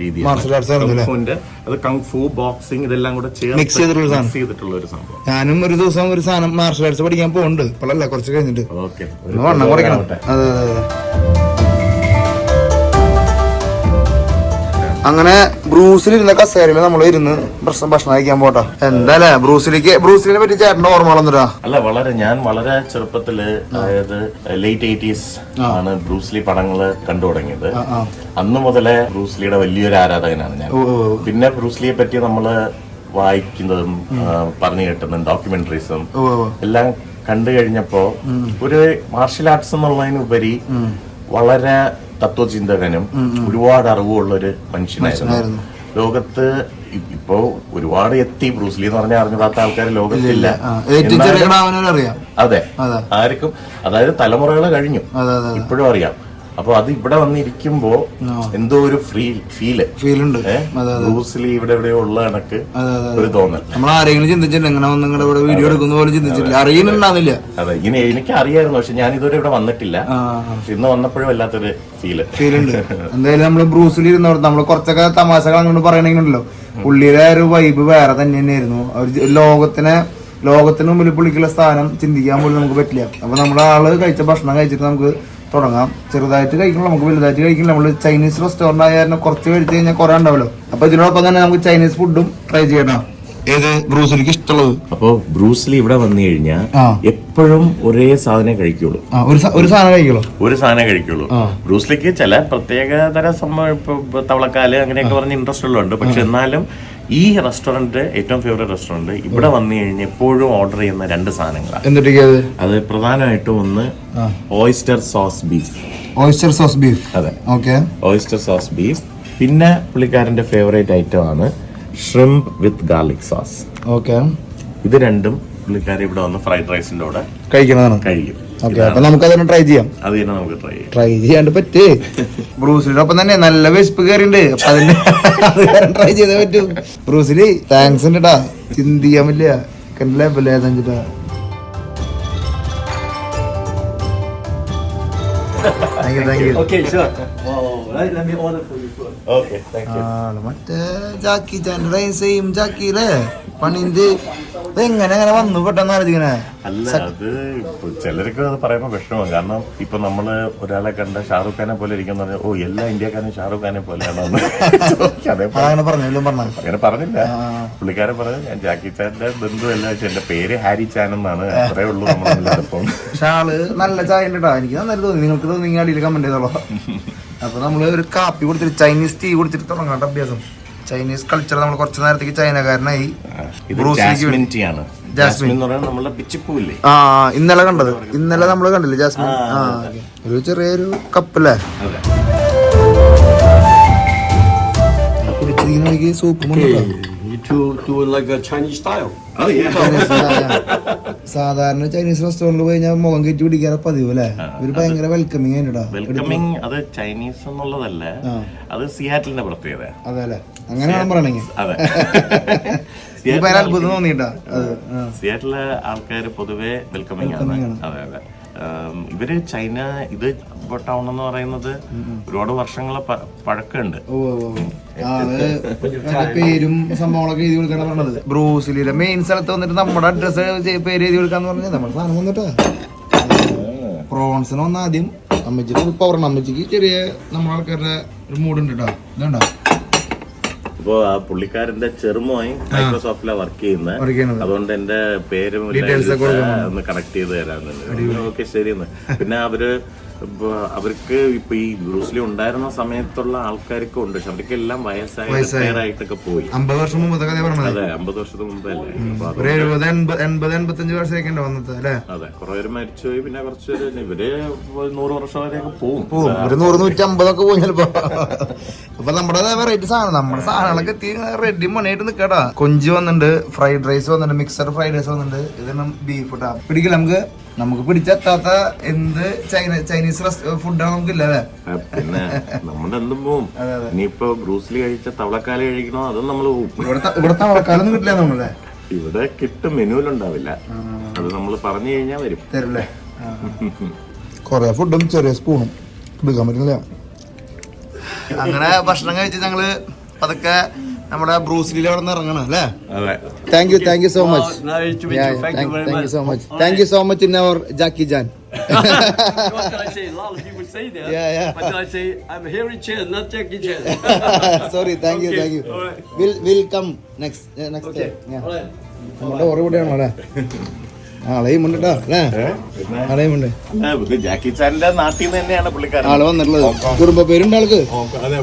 രീതിയാണ്. അത് കങ്ഫു, ബോക്സിംഗ് ഇതെല്ലാം കൂടെ മിക്സ് ചെയ്തിട്ടുള്ള ഒരു സംഭവം. ഞാനും ഒരു ദിവസം ഒരു സാധനം മാർഷൽ ആർട്സ് പഠിക്കാൻ പോകുന്നുണ്ട്. ഇപ്പോഴല്ല, കുറച്ച് കഴിഞ്ഞിട്ട്. ഓക്കെ, വണ്ണം കുറയ്ക്കണം. അതെ. അങ്ങനെ ബ്രൂസിലിരുന്ന കസേരയില് നമ്മൾ ഇരുന്ന് ഭക്ഷണം കഴിക്കാൻ പോട്ടെ. എന്തായാലേ ബ്രൂസിലിനെ പറ്റി ചേട്ടന്റെ ഓർമ്മകളൊന്നുമില്ല. അല്ല, ഞാൻ വളരെ ചെറുപ്പത്തില്, അതായത് ലേറ്റ് 80s ആണ് ബ്രൂസ്ലി പടങ്ങള് കണ്ടു തുടങ്ങിയത്. അന്ന് മുതലേ ബ്രൂസ്ലിയുടെ വലിയൊരു ആരാധകനാണ് ഞാൻ. പിന്നെ ബ്രൂസ്ലിയെ പറ്റി നമ്മള് വായിക്കുന്നതും പറഞ്ഞു കേട്ടുന്നതും ഡോക്യുമെന്ററീസും എല്ലാം കണ്ടു കഴിഞ്ഞപ്പോ ഒരു മാർഷൽ ആർട്സ് എന്നുള്ളതിനുപരി വളരെ തത്വചിന്തകനും ഒരുപാട് അറിവുള്ള ഒരു മനുഷ്യനായിരുന്നു. ലോകത്ത് ഇപ്പോ ഒരുപാട് എത്തി. ബ്രൂസ്ലി എന്ന് പറഞ്ഞാൽ അറിഞ്ഞാത്ത ആൾക്കാർ ലോകത്തില്ല. അതെ, ആർക്കും, അതായത് തലമുറകൾ കഴിഞ്ഞു, ഇപ്പോഴും അറിയാം. അപ്പൊ അത് ഇവിടെ വന്നിരിക്കുമ്പോ എന്തോ ഒരു ഫീലുണ്ട്. ബ്രൂസ്ലി ഇവിടെ എവിടെയോ ഉള്ള കണക്ക് ഒരു തോന്നൽ. നമ്മൾ ആരെങ്കിലും ചിന്തിച്ചില്ല, വീഡിയോ എടുക്കുന്ന പോലെ ചിന്തിച്ചില്ല, അറിയുന്നുണ്ടാവില്ല. അതെ, ഇങ്ങനെ എനിക്ക് അറിയായിരുന്നു, പക്ഷെ ഞാൻ ഇതുവരെ ഇവിടെ വന്നിട്ടില്ല. ഇന്ന് വന്നപ്പോഴും വല്ലാത്തൊരു ഫീലുണ്ട്. എന്തായാലും നമ്മള് ബ്രൂസിലി ഇരുന്നോട് നമ്മള് കുറച്ചൊക്കെ തമാശകൾ അങ്ങോട്ട് പറയണെങ്കിലോ, പുള്ളിയുടെ ഒരു വൈബ് വേറെ തന്നെയായിരുന്നു. ലോകത്തിന് മുമ്പിൽ പുള്ളിക്കുള്ള സ്ഥാനം ചിന്തിക്കാൻ പോലും നമുക്ക് പറ്റില്ല. അപ്പൊ നമ്മുടെ ആള് കഴിച്ച ഭക്ഷണം കഴിച്ചിട്ട് നമുക്ക് തുടങ്ങാം. ചെറുതായിട്ട് കഴിക്കണം, നമുക്ക് വലുതായിട്ട് കഴിക്കില്ല. നമ്മള് ചൈനീസ് റെസ്റ്റോറന്റ് ആയാലും കുറച്ച് കഴിച്ചു കഴിഞ്ഞാൽ കുറെ ഉണ്ടാവല്ലോ. അപ്പൊ ഇതിനോടൊപ്പം തന്നെ നമുക്ക് ചൈനീസ് ഫുഡും ട്രൈ ചെയ്യണം. ഏത് ബ്രൂസ്ലിക്ക് ഇഷ്ടമുള്ളത്? അപ്പൊ ബ്രൂസ്ലി ഇവിടെ വന്നു കഴിഞ്ഞാൽ എപ്പോഴും ഒരേ സാധനം കഴിക്കുള്ളൂ. ഒരു സാധനം കഴിക്കുള്ളൂ. ബ്രൂസ്ലിക്ക് ചില പ്രത്യേകതര തവളക്കാല് അങ്ങനെയൊക്കെ പറഞ്ഞ് ഇൻട്രസ്റ്റ് ഉള്ളുണ്ട്. പക്ഷെ എന്നാലും ഈ റെസ്റ്റോറന്റ് ഏറ്റവും ഫേവറേറ്റ് റെസ്റ്റോറന്റ്. ഇവിടെ വന്നു കഴിഞ്ഞാൽ എപ്പോഴും ഓർഡർ ചെയ്യുന്ന 2 സാധനങ്ങളാണ്. അത് പ്രധാനമായിട്ടും ഒന്ന് ഓയിസ്റ്റർ സോസ് ബീഫ്. അതെ, ഓയിസ്റ്റർ സോസ് ബീഫ്. പിന്നെ പുള്ളിക്കാരന്റെ ഫേവറേറ്റ് ഐറ്റം ആണ് ഷ്രിംപ് വിത്ത് ഗാർലിക് സോസ്. ഇത് രണ്ടും പുള്ളിക്കാരി ഇവിടെ വന്ന് ഫ്രൈഡ് റൈസിന്റെ കൂടെ കഴിക്കണതാണ്. കഴിക്കും. ഓക്കെ, അപ്പൊ നമുക്ക് അതിനെ ട്രൈ ചെയ്യാം. അത് തന്നെ നമുക്ക് ട്രൈ ചെയ്യാണ്ട് പറ്റേ. ബ്രൂസിലിയുടെ ഒപ്പം തന്നെ നല്ല വിശപ്പ് കയറിണ്ട്. അപ്പൊ അതിന്റെ ട്രൈ ചെയ്തേ പറ്റൂ. ബ്രൂസിലി താങ്ക്സ് ഉണ്ട് ട്ടാ, ചിന്തിക്കാൻ പറ്റില്ല. കണ്ടില്ലേ ലേതാ. Okay, sure. Wow, let me order for you first. Okay, thank you. മറ്റേ ജാക്കി ചാൻ്റെ സെയിം ജാക്കിയില്ലേ പണിന്റെ എങ്ങനെ അങ്ങനെ വന്നു പെട്ടെന്ന് ആലോചിക്കണേ. അല്ല, അത് ഇപ്പൊ ചിലർക്ക് അത് പറയുമ്പോൾ വിഷമം. കാരണം ഇപ്പൊ നമ്മള് ഒരാളെ കണ്ട ഷാറൂഖ് ഖാനെ പോലെ ഇരിക്കുന്ന ഓ എല്ലാ ഇന്ത്യക്കാരും ഷാറൂഖ് ഖാനെ പോലെയാണോ അങ്ങനെ പറഞ്ഞു പറഞ്ഞു അങ്ങനെ പറഞ്ഞില്ല. പുള്ളിക്കാരൻ പറഞ്ഞു ഞാൻ ജാക്കി ചാന്റെ ബന്ധുവല്ല, പക്ഷെ എന്റെ പേര് ഹാരി ചാൻ എന്നാണ്. അത്രേ ഉള്ളൂ നമ്മളെല്ലാവർക്കും. പക്ഷെ ആള് നല്ല ചായ ഉണ്ട് ട്ടാ. എനിക്ക് നന്നായിട്ട് തോന്നി. നിങ്ങൾക്ക് തോന്നി അടിയിൽ കമന്റ് ചെയ്തോളൂ. അപ്പൊ നമ്മള് ഒരു കാപ്പി കൊടുത്തിട്ട് ചൈനീസ് ടീ കൊടുത്തിട്ട് തുടങ്ങാട്ട അഭ്യാസം. ചൈനീസ് കൾച്ചർ നമ്മൾ കുറച്ച് നേരത്തേക്ക് ചൈനക്കാരനായി. ജാസ്മിൻ ടീ ആണ്. ജാസ്മിൻ എന്ന് പറയുന്നത് നമ്മളെ പിച്ചിപ്പൂല്ലേ? ആ, ഇന്നലെ കണ്ടത്. ഇന്നലെ നമ്മള് കണ്ടില്ലേ ജാസ്മിൻ? ആ, ഒരു ചെറിയൊരു കപ്പല്ലേ കുടിച്ചിരിക്കുന്ന soup. To do like a Chinese style. സാധാരണ ചൈനീസ് റെസ്റ്റോറന്റിൽ പോയി ഞാൻ മുഖം കയറ്റി പിടിക്കാറ് പതിവ് അല്ലേ? ഒരു ഭയങ്കര വെൽക്കമിങ് ആയിട്ടാ. വെൽക്കമിങ്. അത് ചൈനീസ് എന്നുള്ളതല്ല, അത് സിയാറ്റിലിന്റെ പ്രത്യേകത. അതെ അല്ലേ? അങ്ങനെയാണ് പറയണെങ്കിൽ. അതെ. അത്ഭുതം തോന്നിട്ടാ. സിയാറ്റിലെ ആൾക്കാർ പൊതുവെ വെൽക്കമിങ് ആണ്. അതെ അതെ. ഇവര് ചൈന ഇത് ടൗൺ എന്ന് പറയുന്നത് ഒരുപാട് വർഷങ്ങളെ പഴക്കമുണ്ട്. പേരും സംഭവങ്ങളൊക്കെ എഴുതി കൊടുക്കാൻ പറഞ്ഞത്. ബ്രൂസിലിയുടെ മെയിൻ സ്ഥലത്ത് വന്നിട്ട് നമ്മുടെ അഡ്രസ് പേര് എഴുതി കൊടുക്കാന്ന് പറഞ്ഞത് നമ്മുടെ സാധനം വന്നിട്ടാ. പ്രോൺസിന് വന്ന ആദ്യം അമ്മച്ചിക്ക് പവർ. അമ്മച്ചിക്ക് ചെറിയ നമ്മുടെ ആൾക്കാരുടെ ഒരു മൂടുണ്ട് കേട്ടോ. ഇതുണ്ടോ? ഇപ്പൊ ആ പുള്ളിക്കാരന്റെ ചെറുമായി മൈക്രോസോഫ്റ്റിലാണ് വർക്ക് ചെയ്യുന്നത്. അതുകൊണ്ട് എന്റെ പേരും ഒന്ന് കണക്ട് ചെയ്ത് തരാറുണ്ട്. ഓക്കെ, ശരിയെന്ന്. പിന്നെ അവർക്ക് ഇപ്പൊ ഈ ബ്രൂസ്ലി ഉണ്ടായിരുന്ന സമയത്തുള്ള ആൾക്കാർക്ക് ഉണ്ട്. പക്ഷെ അവർക്കെല്ലാം വയസ്സായിട്ടൊക്കെ പോയി. 50 വർഷം മുമ്പ്. അതെ, 50 വർഷത്തിന് മുമ്പല്ലേ. 70-85 വർഷമൊക്കെ വന്നത് അല്ലേ? അതെ, കുറെ പേര് മരിച്ചുപോയി. പിന്നെ കുറച്ച് ഇവര് 100 വർഷം വരെയൊക്കെ പോകും. ഒരു 100-150 ഒക്കെ പോകും ചിലപ്പോ. അപ്പൊ നമ്മുടെ വെറൈറ്റി സാധനം, നമ്മുടെ സാധനങ്ങളൊക്കെ എത്തി റെഡി മണിയായിട്ട് നിക്കട്ടാ. കൊഞ്ച് വന്നിട്ടുണ്ട്, ഫ്രൈഡ് റൈസ് വന്നിട്ടുണ്ട്, മിക്സഡ് ഫ്രൈഡ് റൈസ് വന്നിട്ടുണ്ട്. ഇതെല്ലാം ബീഫ് ഇട്ടാ പിടിക്കില്ല. നമുക്ക് പിടിച്ചെത്താത്ത എന്ത് ചൈനീസ് ഫുഡാണ് നമുക്കില്ല അല്ലേ? പിന്നെ നമ്മുടെ എന്തും പോവും. ഇനിയിപ്പോ ബ്രൂസ്ലി കഴിച്ച തവളക്കാല് കഴിക്കണോ അതും നമ്മള് പോവും. ഇവിടെ തവളക്കാലൊന്നും കിട്ടില്ല നമ്മളെ. ഇവിടെ കിട്ടും, മെനുവിലുണ്ടാവില്ല. അത് നമ്മൾ പറഞ്ഞു കഴിഞ്ഞാൽ വരും, തരില്ലേ? കൊറേ ഫുഡും ചെറിയ സ്പൂണും എടുക്കാൻ പറ്റില്ല. അങ്ങനെ ഭക്ഷണം കഴിച്ച് ഞങ്ങള് പതുക്കെ നമ്മുടെ ബ്രൂസ്ലിയിൽ അവിടെ നിന്ന് ഇറങ്ങണം അല്ലേ? Thank you so much. Thank you so much ഇൻ അവർ Jackie Chan. What can I say? A lot of people say that. Yeah. But then I say I'm Harry Chan, not Jackie Chan. Sorry, thank you. Alright. We'll come next Okay. time. Yeah. Alright. നമ്മുടെ ഓർമ്മയാണോ അല്ലേ? ആളെയും ഉണ്ട് അല്ലേ? ആളെയും ഉണ്ട്. ജാക്കി ചാന്റെ നാട്ടിൽ നിന്ന് തന്നെയാണ് പുള്ളിക്കാരൻ ആള് വന്നിട്ടുള്ളത്. കുടുംബ പേരുണ്ട് ആൾക്ക്.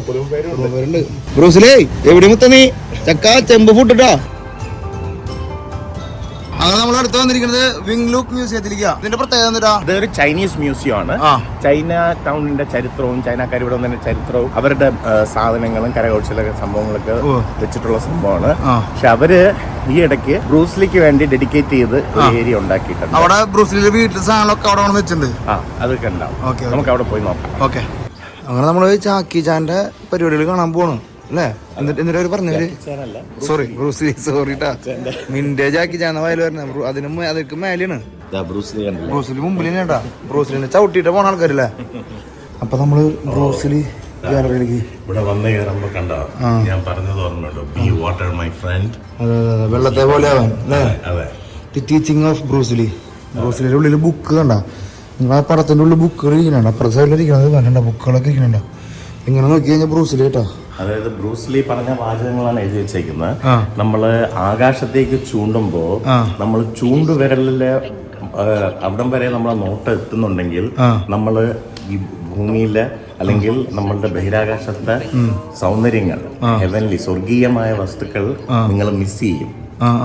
കുടുംബ പേരുണ്ട്. ബ്രൂസിലേ എവിടെ മുത്ത നീ ചക്ക ചെമ്പ് ഫുഡാ. അങ്ങനെ നമ്മൾ അടുത്ത് വന്നിരിക്കുന്നത് വിങ് ലൂക്ക് മ്യൂസിയത്തിലേക്ക്. ഇതിന്റെ പ്രത്യേകത ഇതൊരു ചൈനീസ് മ്യൂസിയം ആണ്. ചൈന ടൗണിന്റെ ചരിത്രവും ചൈനക്കാർ ഇവിടെ വന്നതിന്റെ ചരിത്രവും അവരുടെ സാധനങ്ങളും കരകൗശല സംഭവങ്ങളൊക്കെ വെച്ചിട്ടുള്ള സംഭവമാണ്. പക്ഷെ അവര് ഈ ഇടയ്ക്ക് ബ്രൂസ്ലിക്ക് വേണ്ടി ഡെഡിക്കേറ്റ് ചെയ്ത് ഒരു ഏരിയ ഉണ്ടാക്കിയിട്ടുണ്ട്. അവിടെ ബ്രൂസ്ലിയുടെ വീട്ടിലെ സാധനങ്ങളൊക്കെ അവിടെ വെച്ചിട്ടുണ്ട്. അതൊക്കെ ഉണ്ടാവും. നമുക്ക് അവിടെ പോയി നോക്കാം. ഓക്കെ, അങ്ങനെ നമ്മള് ജാക്കി ചാന്റെ പരിപാടികൾ കാണാൻ പോണു അല്ലേ? എന്നിട്ട് അവര് പറഞ്ഞവര് സോറി ബ്രൂസ്ലിട്ടാ നിന്റെ ജാക്കി ചാന്ന വയല് വരണ അതൊക്കെ മേലെയാണ്. ബ്രൂസ്ലി മുമ്പിൽ തന്നെയാ. ബ്രൂസ്ലിനെ ചവിട്ടിട്ട് പോണ ആൾക്കാരില്ലേ? അപ്പൊ നമ്മള് ബ്രൂസ്ലി ഗാലറിയിലേക്ക് ഇവിടെ വന്ന് കയറുമ്പോ കണ്ടോ ഞാൻ പറഞ്ഞത് ഓർമ്മയുണ്ടോ? Be water my friend. അതെ, വെള്ളത്തെ പോലെ ആവാൻ അല്ലേ? The teaching of Bruce Lee. ബ്രൂസ്ലിയുടെ ഉള്ളിൽ ബുക്ക് കണ്ട. നിങ്ങൾ ആ പടത്തിന്റെ ഉള്ളിൽ ബുക്കുകൾ ഇരിക്കുന്നുണ്ട്. അപ്പുറത്തെ സൈഡിലിരിക്കണത് വേണ്ട ബുക്കുകളൊക്കെ ഇരിക്കുന്നുണ്ട്. ഇങ്ങനെ നോക്കി കഴിഞ്ഞാൽ ബ്രൂസ്ലി കേട്ടോ. അതായത് ബ്രൂസ്ലി പറഞ്ഞ വാചകങ്ങളാണ് എഴുതി വെച്ചേക്കുന്നത്. നമ്മള് ആകാശത്തേക്ക് ചൂണ്ടുമ്പോ നമ്മൾ ചൂണ്ടുവിരലില് അവിടം വരെ നമ്മളെ നോട്ട് എത്തുന്നുണ്ടെങ്കിൽ നമ്മള് ഈ ഭൂമിയിലെ അല്ലെങ്കിൽ നമ്മളുടെ ബഹിരാകാശത്തെ സൗന്ദര്യങ്ങൾ, ഹെവൻലി സ്വർഗീയമായ വസ്തുക്കൾ നിങ്ങൾ മിസ് ചെയ്യും.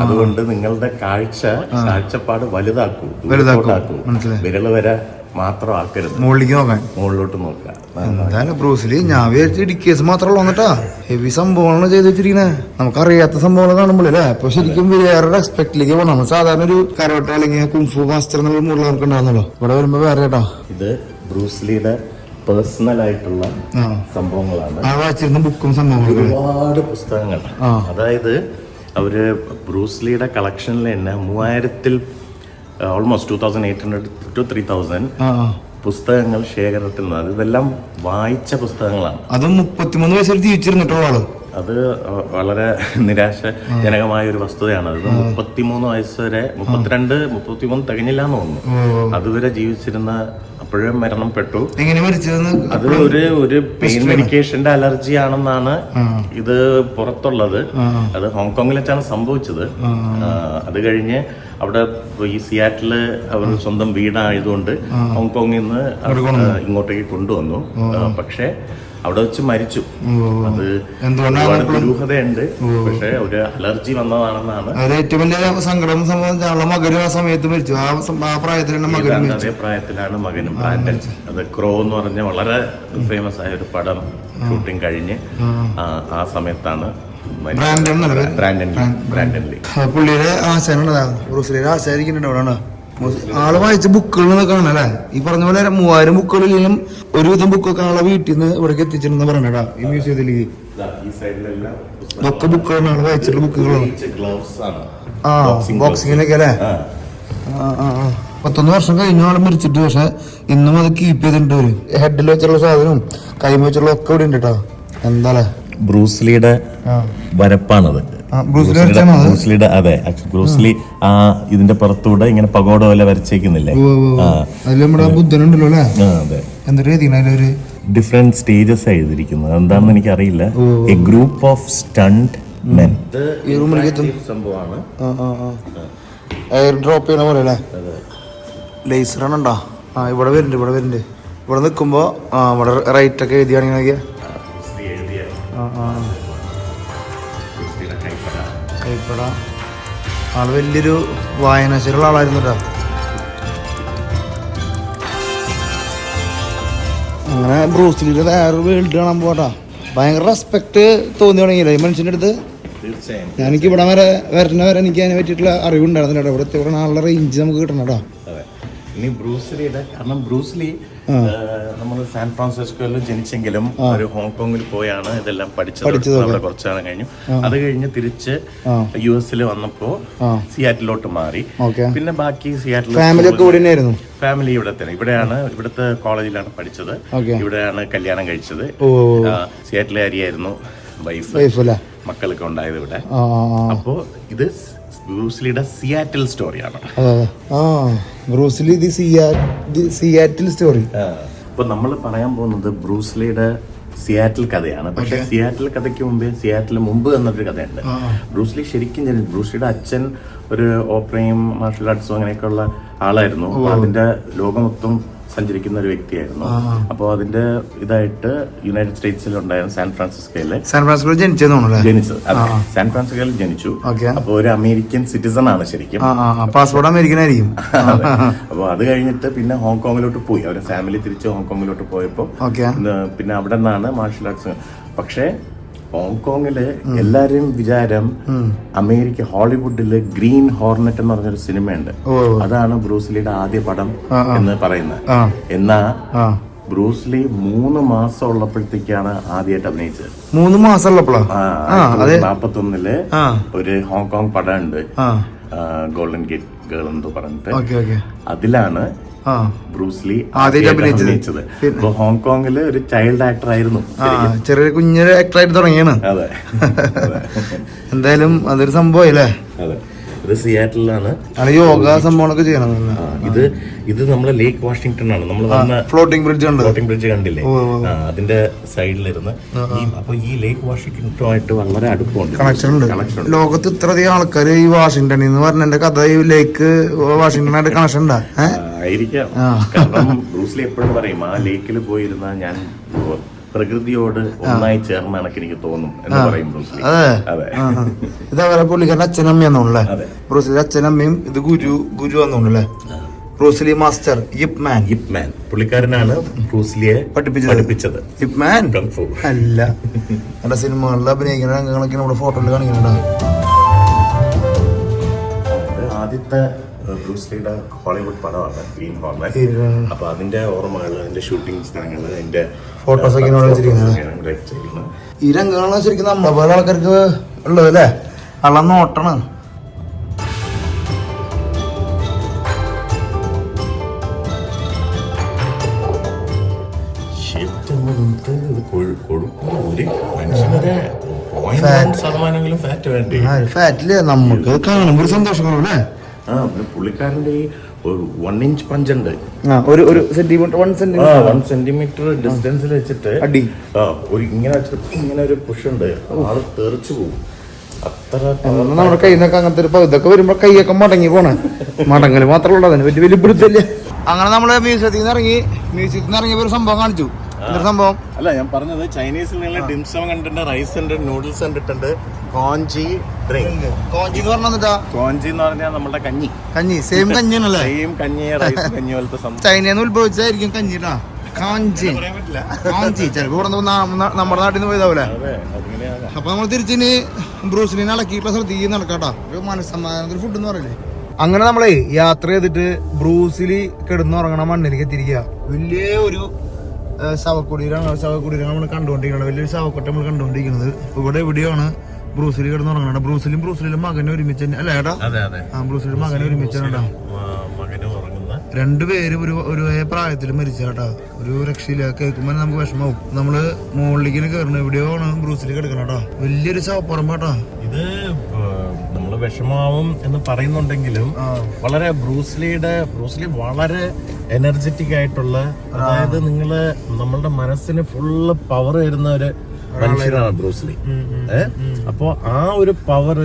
അതുകൊണ്ട് നിങ്ങളുടെ കാഴ്ചപ്പാട് വലുതാക്കൂ, വിരല് വരെ മാത്രം ആക്കരുത്, മുകളിലേക്ക് നോക്കാൻ. മുകളിലോട്ട് നോക്കുക. എന്തായാലും ബ്രൂസ്ലി ഞാൻ വിചാരിച്ചു ഇടിക്കേസ് മാത്രമല്ല വന്നിട്ടാ ഹെവി സംഭവങ്ങളാണ് ചെയ്ത് വെച്ചിരിക്കണേ. നമുക്കറിയാത്ത സംഭവങ്ങൾ കാണുമ്പോഴല്ലേ അപ്പൊ ശരിക്കും വേറെ എക്സ്പെക്ടിലേക്ക് പോകണം. നമ്മൾ സാധാരണ ഒരു കരോട്ട അല്ലെങ്കിൽ കുംഫു മാസ്റ്റർ എന്നുള്ള മുകളിൽ നമുക്ക് ഉണ്ടാകുന്നല്ലോ, ഇവിടെ വരുമ്പോ വേറെ കേട്ടോ. ഇത് ബ്രൂസ്ലിയുടെ പേഴ്സണൽ ആയിട്ടുള്ള സംഭവങ്ങളാണ്. വായിച്ചിരുന്ന ബുക്കും സംഭവങ്ങളും ഒരുപാട് പുസ്തകങ്ങൾ. അതായത് അവര് ബ്രൂസ്ലിയുടെ കളക്ഷനിൽ തന്നെ 3000 ഓൾമോസ്റ്റ് 2800 to 3000 പുസ്തകങ്ങൾ ശേഖരത്തിൽ നിന്ന്. ഇതെല്ലാം വായിച്ച പുസ്തകങ്ങളാണ്. അത് 33 വയസ്സിൽ ജീവിച്ചിരുന്നിട്ടുള്ള ആള്. അത് വളരെ നിരാശജനകമായ ഒരു വസ്തുതയാണ്. അത് 33 വയസ്സ് വരെ 33 തികഞ്ഞില്ല എന്ന് തോന്നുന്നു. അതുവരെ ജീവിച്ചിരുന്ന അപ്പോഴേ മരണപ്പെട്ടു. എങ്ങനെ മരിച്ചതെന്ന് അത് ഒരു പെയിൻ മെഡിക്കേഷന്റെ അലർജി ആണെന്നാണ് ഇത് പുറത്തുള്ളത്. അത് ഹോങ്കോങ്ങിൽ വെച്ചാണ് സംഭവിച്ചത്. അത് കഴിഞ്ഞ് അവിടെ ഈ സിയാറ്റില് അവർ സ്വന്തം വീടായതുകൊണ്ട് ഹോങ്കോങ്ങിൽ നിന്ന് ഇങ്ങോട്ടേക്ക് കൊണ്ടുവന്നു. പക്ഷെ അവിടെ വെച്ച് മരിച്ചു. അത് ഒരുപാട് ദുരൂഹതയുണ്ട്. പക്ഷെ ഒരു അലർജി വന്നതാണെന്നാണ്. ഏറ്റവും വലിയ സങ്കടം സംബന്ധിച്ച മകനും ആ സമയത്ത് മരിച്ചു. ആ പ്രായത്തിലാണ് മകനും. അതേ പ്രായത്തിലാണ് മകനും. ബ്രാൻഡൻ, അത് ക്രോ എന്ന് പറഞ്ഞ വളരെ ഫേമസ് ആയ ഒരു പടം ഷൂട്ടിംഗ് കഴിഞ്ഞ് ആ സമയത്താണ് പുള്ളിയുടെ ആശാനുള്ളതാണ്. ബ്രൂസ്ലിയുടെ ആശാരിക്കുന്നുണ്ട് അവിടെ. ആള് വായിച്ച ബുക്കുകൾ കാണല്ലേ. ഈ പറഞ്ഞ പോലെ 3000 ബുക്കുകളിലും ഒരുവിധം ബുക്കൊക്കെ ആളെ വീട്ടിൽ നിന്ന് ഇവിടേക്ക് എത്തിച്ചിരുന്ന പറഞ്ഞടാ ഈ മ്യൂസിയത്തിലേക്ക്. ഇതൊക്കെ ബുക്കുകളാണ് ആള് വായിച്ചിട്ടുള്ള ബുക്കുകളാണ്. ബോക്സിങ്ങിനൊക്കെ അല്ലേ. 31 വർഷം കഴിഞ്ഞ ആള് മരിച്ചിട്ട്. പക്ഷെ ഇന്നും അത് കീപ്പ് ചെയ്തിട്ടുണ്ട്. ഒരു ഹെഡിൽ വെച്ചുള്ള സാധനവും കൈമ വെച്ചുള്ള ഒക്കെ ഇവിടെ ഉണ്ട് കേട്ടോ. എന്താ ബ്രൂസ്ലിയുടെ വരപ്പാണത്. ബ്രൂസ്ലിയുടെ അതെ, ബ്രൂസ്ലി ആ ഇതിന്റെ പുറത്തൂടെ ഇങ്ങനെ പഗോഡ പോലെ വരച്ചേക്കുന്നില്ലേ. ബുദ്ധനുണ്ടല്ലോ അല്ലേ. അതെ, എന്തൊരു ഡിഫറെന്റ് സ്റ്റേജസ് എഴുതിയിരിക്കുന്നത് എന്താണെന്ന് എനിക്ക് അറിയില്ല. A group of stunt men സംഭവമാണ്. എയർ ഡ്രോപ്പ് ചെയ്യണ പോലെ അല്ലേ. ലേസറാണ് ഉണ്ടോ? ഇവിടെ വരുന്നുണ്ട്. ഇവിടെ നിൽക്കുമ്പോ ഇവിടെ റൈറ്റ് ഒക്കെ എഴുതിയാണെങ്കിൽ കൈപ്പട. ആള് വലിയൊരു വായനാശീലമുള്ള ആളായിരുന്നു കേട്ടോ. അങ്ങനെ ബ്രൂസ്ലിയുടെ വേറെ വേൾഡ് കാണാൻ പോട്ടാ. ഭയങ്കര റെസ്പെക്ട് തോന്നി തുടങ്ങിയില്ല ഈ മനുഷ്യൻ്റെ അടുത്ത്. എനിക്ക് ഇവിടെ വരെ എനിക്ക് അതിനെ പറ്റിയിട്ടുള്ള അറിവുണ്ടായിരുന്നില്ല. ഇവിടെ ആളുടെ റേഞ്ച് നമുക്ക് കിട്ടണം കേട്ടോ. ഇനി ബ്രൂസ്ലിയുടെ, കാരണം ബ്രൂസ്ലി നമ്മൾ സാൻ ഫ്രാൻസിസ്കോയിൽ ജനിച്ചെങ്കിലും ഒരു ഹോങ്കോങ്ങിൽ പോയാണ് ഇതെല്ലാം പഠിച്ചത്. അവിടെ കുറച്ചാണ് കഴിഞ്ഞു. അത് കഴിഞ്ഞ് തിരിച്ച് US വന്നപ്പോ സിയാറ്റിലോട്ട് മാറി. പിന്നെ ബാക്കി സിയാറ്റിൽ ഫാമിലി ഇവിടെ തന്നെ, ഇവിടുത്തെ കോളേജിലാണ് പഠിച്ചത്. ഇവിടെയാണ് കല്യാണം കഴിച്ചത്. സിയാറ്റിലെ അരിയായിരുന്നു വൈഫ്. മക്കളൊക്കെ ഉണ്ടായത് ഇവിടെ. അപ്പോ ഇത് ബ്രൂസ്ലിയുടെ സിയാറ്റിൽ സ്റ്റോറിയാണ്. Seattle story. ഇപ്പൊ നമ്മൾ പറയാൻ പോകുന്നത് ബ്രൂസ്ലിയുടെ സിയാറ്റിൽ കഥയാണ്. പക്ഷെ സിയാറ്റിൽ കഥയ്ക്ക് മുമ്പേ സിയാറ്റിൽ മുമ്പ് എന്നൊരു കഥയുണ്ട്. ബ്രൂസ്ലി ശരിക്കും ബ്രൂസ്ലിയുടെ അച്ഛൻ ഒരു ഓപ്പറയും മാർഷൽ ആർട്സും അങ്ങനെയൊക്കെയുള്ള ആളായിരുന്നു. അതിന്റെ ലോകം മൊത്തം സഞ്ചരിക്കുന്ന ഒരു വ്യക്തിയായിരുന്നു. അപ്പോൾ അതിന്റെ ഇതായിട്ട് യുണൈറ്റഡ് സ്റ്റേറ്റ്സിലുണ്ടായിരുന്നു സാൻ ഫ്രാൻസിസ്കോയില്. ജനിച്ചത് സാൻ ഫ്രാൻസിസ്കോയിൽ ജനിച്ചു. അപ്പോൾ ഒരു അമേരിക്കൻ സിറ്റിസൺ ആണ് ശരിക്കും. പാസ്പോർട്ട് അമേരിക്കൻ ആയിരിക്കും. അപ്പോൾ അത് കഴിഞ്ഞിട്ട് പിന്നെ ഹോങ്കോങ്ങിലോട്ട് പോയി. അവരുടെ ഫാമിലി തിരിച്ച് ഹോങ്കോങ്ങിലോട്ട് പോയപ്പോൾ പിന്നെ അവിടെ നിന്നാണ് മാർഷൽ ആർട്സ്. പക്ഷേ ഹോങ്കോങ്ങില് എല്ലാരും വിചാരം അമേരിക്ക ഹോളിവുഡില് ഗ്രീൻ ഹോർനെറ്റ് എന്ന് പറഞ്ഞൊരു സിനിമയുണ്ട്. അതാണ് ബ്രൂസ്ലിയുടെ ആദ്യ പടം എന്ന് പറയുന്നത്. എന്നാ ബ്രൂസ്ലി 3 മാസം ഉള്ളപ്പോഴത്തേക്കാണ് ആദ്യമായിട്ട് അഭിനയിച്ചത്. 3 മാസം ഉള്ളപ്പോഴാണ്. 1941 ഒരു ഹോങ്കോങ് പടം ഉണ്ട്, ഗോൾഡൻ ഗേറ്റ് ഗേൾ എന്ന് പറഞ്ഞിട്ട്. അതിലാണ് ബ്രൂസ്ലി അഭിനയിച്ചത്. ഇപ്പൊ ഹോങ്കോങ്ങില് ഒരു ചൈൽഡ് ആക്ടർ ആയിരുന്നു, ചെറിയ കുഞ്ഞൊരു ആക്ടറായിട്ട് തുടങ്ങിയാണ്. അതെ, എന്തായാലും അതൊരു സംഭവം അല്ലേ. അതെ, ഇത് സിയാറ്റിലാണ് യോഗ സംഭവങ്ങളൊക്കെ ചെയ്യണം. ഇത് നമ്മളെ ലേക്ക് വാഷിംഗ്ടൺ ആണ്. നമ്മൾ വന്ന ഫ്ലോട്ടിംഗ് ബ്രിഡ്ജ് കണ്ടില്ലേ, അതിന്റെ സൈഡിലിരുന്ന്. അപ്പൊ ഈ ലേക്ക് വാഷിംഗ്ടണുമായിട്ട് വളരെ അടുപ്പമുണ്ട്, കണക്ഷൻ ഉണ്ട്. ലോകത്ത് ഇത്രയധികം ആൾക്കാർ ഈ വാഷിംഗ്ടണിൽ നിന്ന് പറഞ്ഞ എന്റെ കഥ ഈ ലേക്ക് വാഷിംഗ്ടണായിട്ട് കണക്ഷൻ ഉണ്ടാ ആയിരിക്കാം. കാരണം ബ്രൂസ്ലി എപ്പോഴും പറയും ആ ലേക്കിൽ പോയിരുന്ന ഞാൻ പ്രകൃതിയോട് ഒന്നായി ചേർന്ന കണക്ക് എനിക്ക് തോന്നും എന്ന് പറയും ബ്രൂസ്ലി. അതെ, ഇതേപോലെ പുള്ളിക്കാരൻ്റെ അച്ഛനമ്മയാന്നുള്ളേ. ബ്രൂസ്ലിയുടെ അച്ഛനമ്മയും ഇത് ഗുരു ആണെന്നുണ്ടല്ലേ. ബ്രൂസ്ലി മാസ്റ്റർ യിപ്പ് മാൻ. യിപ്പ് മാൻ പുള്ളിക്കാരനാണ് ബ്രൂസ്ലിയെ പഠിപ്പിച്ചത്. യിപ്പ് മാൻ കങ് ഫു അല്ല, എന്റെ സിനിമകളിൽ അഭിനയിക്കുന്ന രംഗങ്ങളൊക്കെ നമ്മുടെ ഫോട്ടോയിൽ കാണിക്കുന്നുണ്ടാവും. ആദ്യത്തെ ബ്രൂസ്ലിയുടെ ഹോളിവുഡ് പടമാണ് ഗ്രീൻ ഹോർണറ്റ്. അപ്പൊ അതിന്റെ ഓർമ്മകൾ, അതിന്റെ ഷൂട്ടിംഗ് സ്ഥലങ്ങൾ, അതിന്റെ ഫോട്ടോസ് ഒക്കെ വെച്ചിരിക്കുന്നത്. ഈ രംഗങ്ങളാണ് ശരിക്കും നമ്മളെ പോലെ ആൾക്കാർക്ക് ഉള്ളത് അല്ലേ? അള്ള നോട്ടാണ്. ഫാറ്റില് നമുക്ക് കാണുമ്പോ ഒരു സന്തോഷമല്ലേ? പുള്ളിക്കാരന്റെ ഈ 1 ഇഞ്ച് പഞ്ചുണ്ട്, ഒരു സെന്റിമീറ്റർ 1 സെന്റിമീറ്റർ ഡിസ്റ്റൻസിൽ വെച്ചിട്ട് അടി ഇങ്ങനെ വെച്ചിട്ട് ഇങ്ങനെ ഒരു പുഷ് ഉണ്ട്, ആള് തെറിച്ചു പോകും. അത്ര നമ്മുടെ കയ്യിൽ നിന്നൊക്കെ അങ്ങനത്തെ ഒരു ഇതൊക്കെ വരുമ്പോ കൈയൊക്കെ മടങ്ങി പോണേ. മടങ്ങല് മാത്രമല്ല, അതിന് വലിയ വലിയ പിടുത്തല്ലേ. അങ്ങനെ നമ്മള് മ്യൂസിയത്തിൽ നിന്ന് ഇറങ്ങിയപ്പോ ഒരു സംഭവം കാണിച്ചു. സംഭവം അല്ല, ഞാൻ പറഞ്ഞത് ചൈനീസിൽ നിങ്ങൾ ഡിംസം കണ്ടിട്ടുണ്ട്, റൈസ് ഉണ്ട്, നൂഡിൽസ് കണ്ടിട്ടുണ്ട്, കോഞ്ചി ഡ്രിങ്ക്. കോഞ്ചി എന്ന് പറഞ്ഞാ കോഞ്ചി എന്ന് പറഞ്ഞാൽ നമ്മുടെ കഞ്ഞി സെയിം കഞ്ഞിയാണല്ലേ? സെയിം കഞ്ഞി, റൈസ് കഞ്ഞി പോലത്തെ സംഭവം. ചൈനയിൽ നിന്ന് ഉത്ഭവിച്ചായിരിക്കും കഞ്ഞിട്ടാ. കാഞ്ചി ചിലപ്പോ ഇവിടെ നമ്മുടെ നാട്ടിൽ നിന്ന് പോയതാവൂലേ. അപ്പൊ നമ്മൾ തിരിച്ചിന് ബ്രൂസ്ലിനെ ഇളക്കിയിട്ടുള്ള സ്ഥലത്തേക്ക് നടക്കാട്ടാ. ഒരു മനസ്സമാധാനത്തിൽ ഫുഡ് എന്ന് പറയില്ലേ. അങ്ങനെ നമ്മളെ യാത്ര ചെയ്തിട്ട് ബ്രൂസിലി കിടന്നുറങ്ങണ മണ്ണിലേക്ക് എത്തിയിരിക്കുക. വലിയ ഒരു ശവക്കുടീരാണ് നമ്മൾ കണ്ടുകൊണ്ടിരിക്കുന്നത്. വലിയൊരു ശവക്കൊട്ട നമ്മൾ കണ്ടുകൊണ്ടിരിക്കുന്നത്. ഇവിടെ എവിടെയാണ് ബ്രൂസിലി കിടന്നുറങ്ങണ. ബ്രൂസിലും മകനെ ഒരുമിച്ച് അല്ല ഏട്ടാ? ബ്രൂസിലും മകനെ ഒരുമിച്ചാണ്. രണ്ടുപേരും ഒരു പ്രായത്തിൽ മരിച്ചാട്ടാ. ഒരു രക്ഷയില്ല. കേൾക്കുമ്പോ നമുക്ക് വിഷമാവും. നമ്മള് മുകളിലേക്ക് കയറണം. എവിടെയാണ് ബ്രൂസിലി കിടക്കണട്ടാ. വലിയൊരു ശവപ്പറമ്പാട്ടാ ഇത്. നമ്മള് വിഷമാവും എന്ന് പറയുന്നുണ്ടെങ്കിലും വളരെ ബ്രൂസ്ലി വളരെ എനർജറ്റിക് ആയിട്ടുള്ള, അതായത് നമ്മളുടെ മനസ്സിന് ഫുള്ള് പവർ തരുന്ന ഒരു മനുഷ്യനാണ് ബ്രൂസ്ലി. അപ്പോ ആ ഒരു പവർ